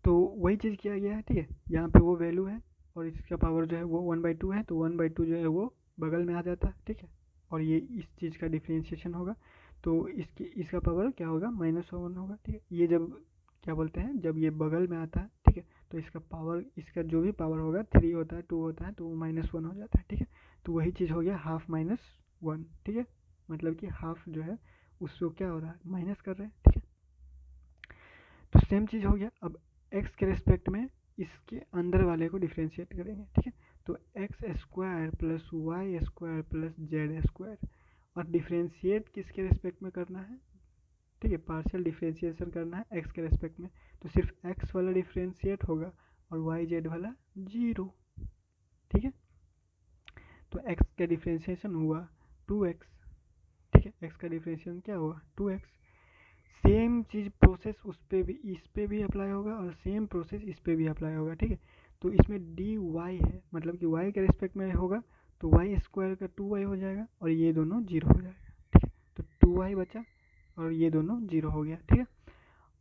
तो वही चीज़ किया गया है, ठीक है। यहाँ पे वो वैल्यू है, और इसका पावर जो है वो 1/2 है, तो 1/2 जो है वो बगल में आ जाता है, ठीक है। और ये इस चीज़ का डिफ्रेंशिएशन होगा, तो इसका पावर क्या होगा, -1 होगा, ठीक है। ये जब क्या बोलते हैं, जब ये बगल में आता है, ठीक है, तो इसका पावर, इसका जो भी पावर होगा 3 होता है, 2 होता है, तो वो -1 हो जाता है, ठीक है। तो वही चीज़ हो गया हाफ -1, ठीक है, मतलब कि हाफ जो है उसको क्या हो रहा है, माइनस कर रहे हैं, ठीक है। तो सेम चीज़ हो गया। अब x के रेस्पेक्ट में इसके अंदर वाले को डिफ्रेंशिएट करेंगे, ठीक है। तो X square plus Y square plus Z square, और डिफ्रेंशिएट किसके रेस्पेक्ट में करना है, ठीक है, पार्शियल डिफ्रेंशिएशन करना है एक्स के रेस्पेक्ट में, तो सिर्फ एक्स वाला डिफ्रेंशिएट होगा और वाई जेड वाला 0, ठीक है। तो एक्स का डिफ्रेंशिएशन हुआ 2x, ठीक है, एक्स का डिफ्रेंशिएशन क्या हुआ 2x। सेम चीज़ प्रोसेस उस पर भी, इस पर भी अप्लाई होगा, और सेम प्रोसेस इस पर भी अप्लाई होगा, ठीक है। तो इसमें डी वाई है, मतलब कि वाई के रिस्पेक्ट में होगा, तो वाई स्क्वायर का 2y हो जाएगा, और ये दोनों 0 हो जाएगा, ठीक है। तो 2y बचा, और ये दोनों 0 हो गया, ठीक है।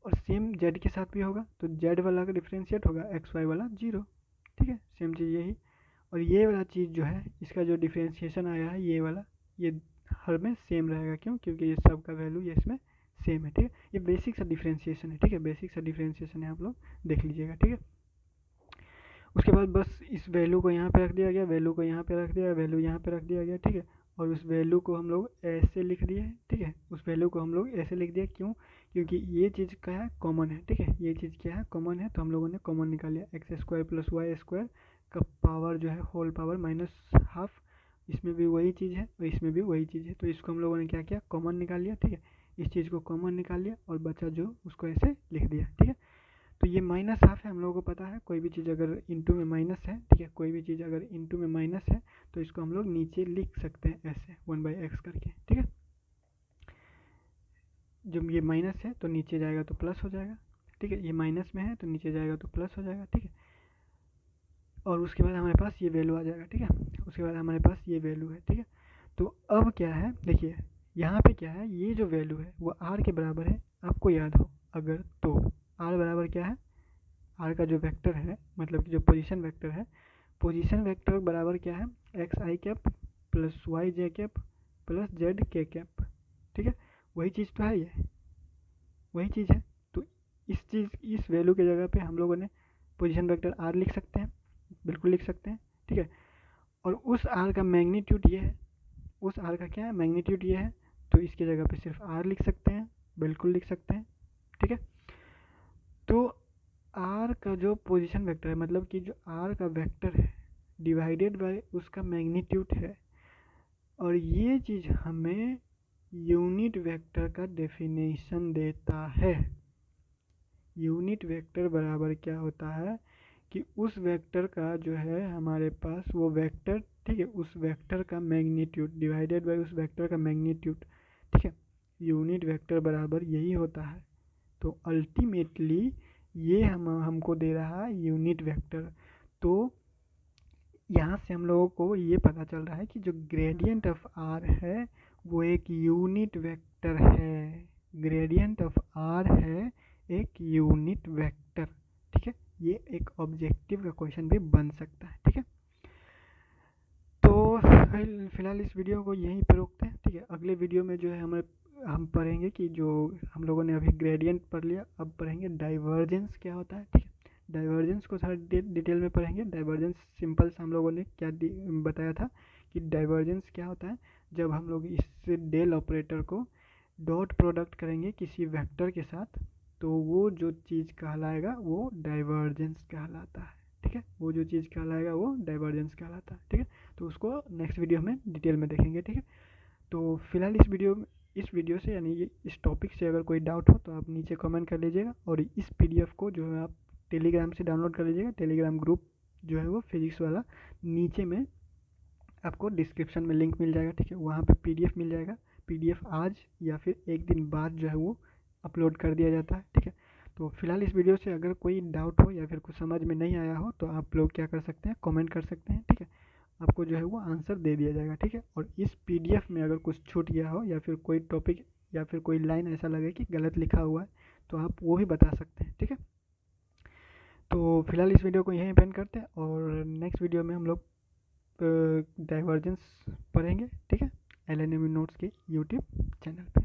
और सेम जेड के साथ भी होगा, तो जेड वाला का डिफ्रेंशिएट होगा एक्स वाई वाला 0, ठीक है, सेम चीज़ यही। और ये वाला चीज़ जो है, इसका जो डिफ्रेंशिएशन आया है ये वाला, ये हर में सेम रहेगा, क्यों, क्योंकि ये सब का वैल्यू ये इसमें सेम है, ठीक है। ये बेसिक सा डिफ्रेंशिएशन है, ठीक है, बेसिक सा डिफ्रेंशिएशन है, आप लोग देख लीजिएगा, ठीक है। उसके बाद बस इस वैल्यू को यहाँ पे रख दिया गया, वैल्यू को यहाँ पे रख दिया, वैल्यू यहाँ पे रख दिया गया, ठीक है। और उस वैल्यू को हम लोग ऐसे लिख दिए, ठीक है, उस वैल्यू को हम लोग ऐसे लिख दिया, क्यों, क्योंकि ये चीज़ क्या है, कॉमन है, ठीक है, ये चीज़ क्या है, कॉमन है, तो हम लोगों ने कॉमन निकाल लिया, X square plus Y square का पावर जो है होल पावर -12, इसमें भी वही चीज़ है और इसमें भी वही चीज़ है, तो इसको हम लोगों ने क्या किया, कॉमन निकाल लिया, ठीक है। इस चीज़ को कॉमन निकाल लिया, और बचा जो उसको ऐसे लिख दिया, ठीक है। तो ये -12 है, हम लोगों को पता है, कोई भी चीज़ अगर इंटू में माइनस है, ठीक है, कोई भी चीज़ अगर इंटू में माइनस है तो इसको हम लोग नीचे लिख सकते हैं ऐसे 1/x करके, ठीक है। जब ये माइनस है तो नीचे जाएगा तो प्लस हो जाएगा, ठीक है, ये माइनस में है तो नीचे जाएगा तो प्लस हो जाएगा, ठीक है। और उसके बाद हमारे पास ये वैल्यू आ जाएगा, ठीक है, उसके बाद हमारे पास ये वैल्यू है, ठीक है। तो अब क्या है, देखिए यहाँ पे क्या है, ये जो वैल्यू है वो r के बराबर है, आपको याद हो अगर, तो r बराबर क्या है, r का जो वेक्टर है, मतलब कि जो पोजीशन वेक्टर है, पोजीशन वेक्टर बराबर क्या है, एक्स आई कैप प्लस वाई जे कैप प्लस जेड के कैप, ठीक है, वही चीज़ तो है, ये वही चीज़ है। तो इस वैल्यू की जगह पे हम लोगों ने पोजीशन वेक्टर r लिख सकते हैं, बिल्कुल लिख सकते हैं, ठीक है। और उस r का मैग्नीट्यूड ये है, उस r का क्या है, मैग्नीट्यूड ये है, तो इसकी जगह पे सिर्फ r लिख सकते हैं, बिल्कुल लिख सकते हैं, ठीक है। तो r का जो पोजीशन वेक्टर है, मतलब कि जो r का वेक्टर है डिवाइडेड बाय उसका मैग्नीट्यूड है, और ये चीज़ हमें यूनिट वेक्टर का डेफिनेशन देता है। यूनिट वेक्टर बराबर क्या होता है कि उस वेक्टर का जो है हमारे पास वो वेक्टर, ठीक है, उस वेक्टर का मैग्नीट्यूड डिवाइडेड बाय उस वेक्टर का मैग्नीट्यूड, ठीक है, यूनिट वेक्टर बराबर यही होता है। तो अल्टीमेटली ये हमको दे रहा है यूनिट वेक्टर। तो यहाँ से हम लोगों को ये पता चल रहा है कि जो ग्रेडियंट ऑफ आर है वो एक यूनिट वेक्टर है। ग्रेडियंट ऑफ आर है एक यूनिट वेक्टर, ठीक है। ये एक ऑब्जेक्टिव का क्वेश्चन भी बन सकता है, ठीक है। तो फिलहाल इस वीडियो को यहीं पर रोकते हैं, ठीक है। अगले वीडियो में जो है हम पढ़ेंगे कि जो हम लोगों ने अभी ग्रेडियंट पढ़ लिया, अब पढ़ेंगे डाइवर्जेंस क्या होता है, ठीक है। डाइवर्जेंस को थोड़ा डिटेल में पढ़ेंगे। डाइवर्जेंस सिंपल सा हम लोगों ने क्या बताया था कि डाइवर्जेंस क्या होता है, जब हम लोग इस डेल ऑपरेटर को डॉट प्रोडक्ट करेंगे किसी वेक्टर के साथ, तो वो जो चीज़ कहलाएगा वो डाइवर्जेंस कहलाता है, ठीक है। वो जो चीज़ कहलाएगा वो डाइवर्जेंस कहलाता है, ठीक है। तो उसको नेक्स्ट वीडियो में डिटेल में देखेंगे, ठीक है। तो फिलहाल इस वीडियो से यानी ये इस टॉपिक से अगर कोई डाउट हो तो आप नीचे कमेंट कर लीजिएगा, और इस पीडीएफ को जो है आप टेलीग्राम से डाउनलोड कर लीजिएगा। टेलीग्राम ग्रुप जो है वो फिजिक्स वाला, नीचे में आपको डिस्क्रिप्शन में लिंक मिल जाएगा, ठीक है। वहाँ पे पीडीएफ मिल जाएगा। पीडीएफ आज या फिर एक दिन बाद जो है वो अपलोड कर दिया जाता है, ठीक है। तो फिलहाल इस वीडियो से अगर कोई डाउट हो या फिर कुछ समझ में नहीं आया हो तो आप लोग क्या कर सकते हैं, कमेंट कर सकते हैं, ठीक है। आपको जो है वो आंसर दे दिया जाएगा, ठीक है। और इस पीडीएफ में अगर कुछ छूट गया हो या फिर कोई टॉपिक या फिर कोई लाइन ऐसा लगे कि गलत लिखा हुआ है तो आप वो भी बता सकते हैं, ठीक है। तो फिलहाल इस वीडियो को यहीं पेंड करते हैं, और नेक्स्ट वीडियो में हम लोग डाइवर्जेंस पढ़ेंगे, ठीक है, एलएनएम नोट्स के यूट्यूब चैनल पे।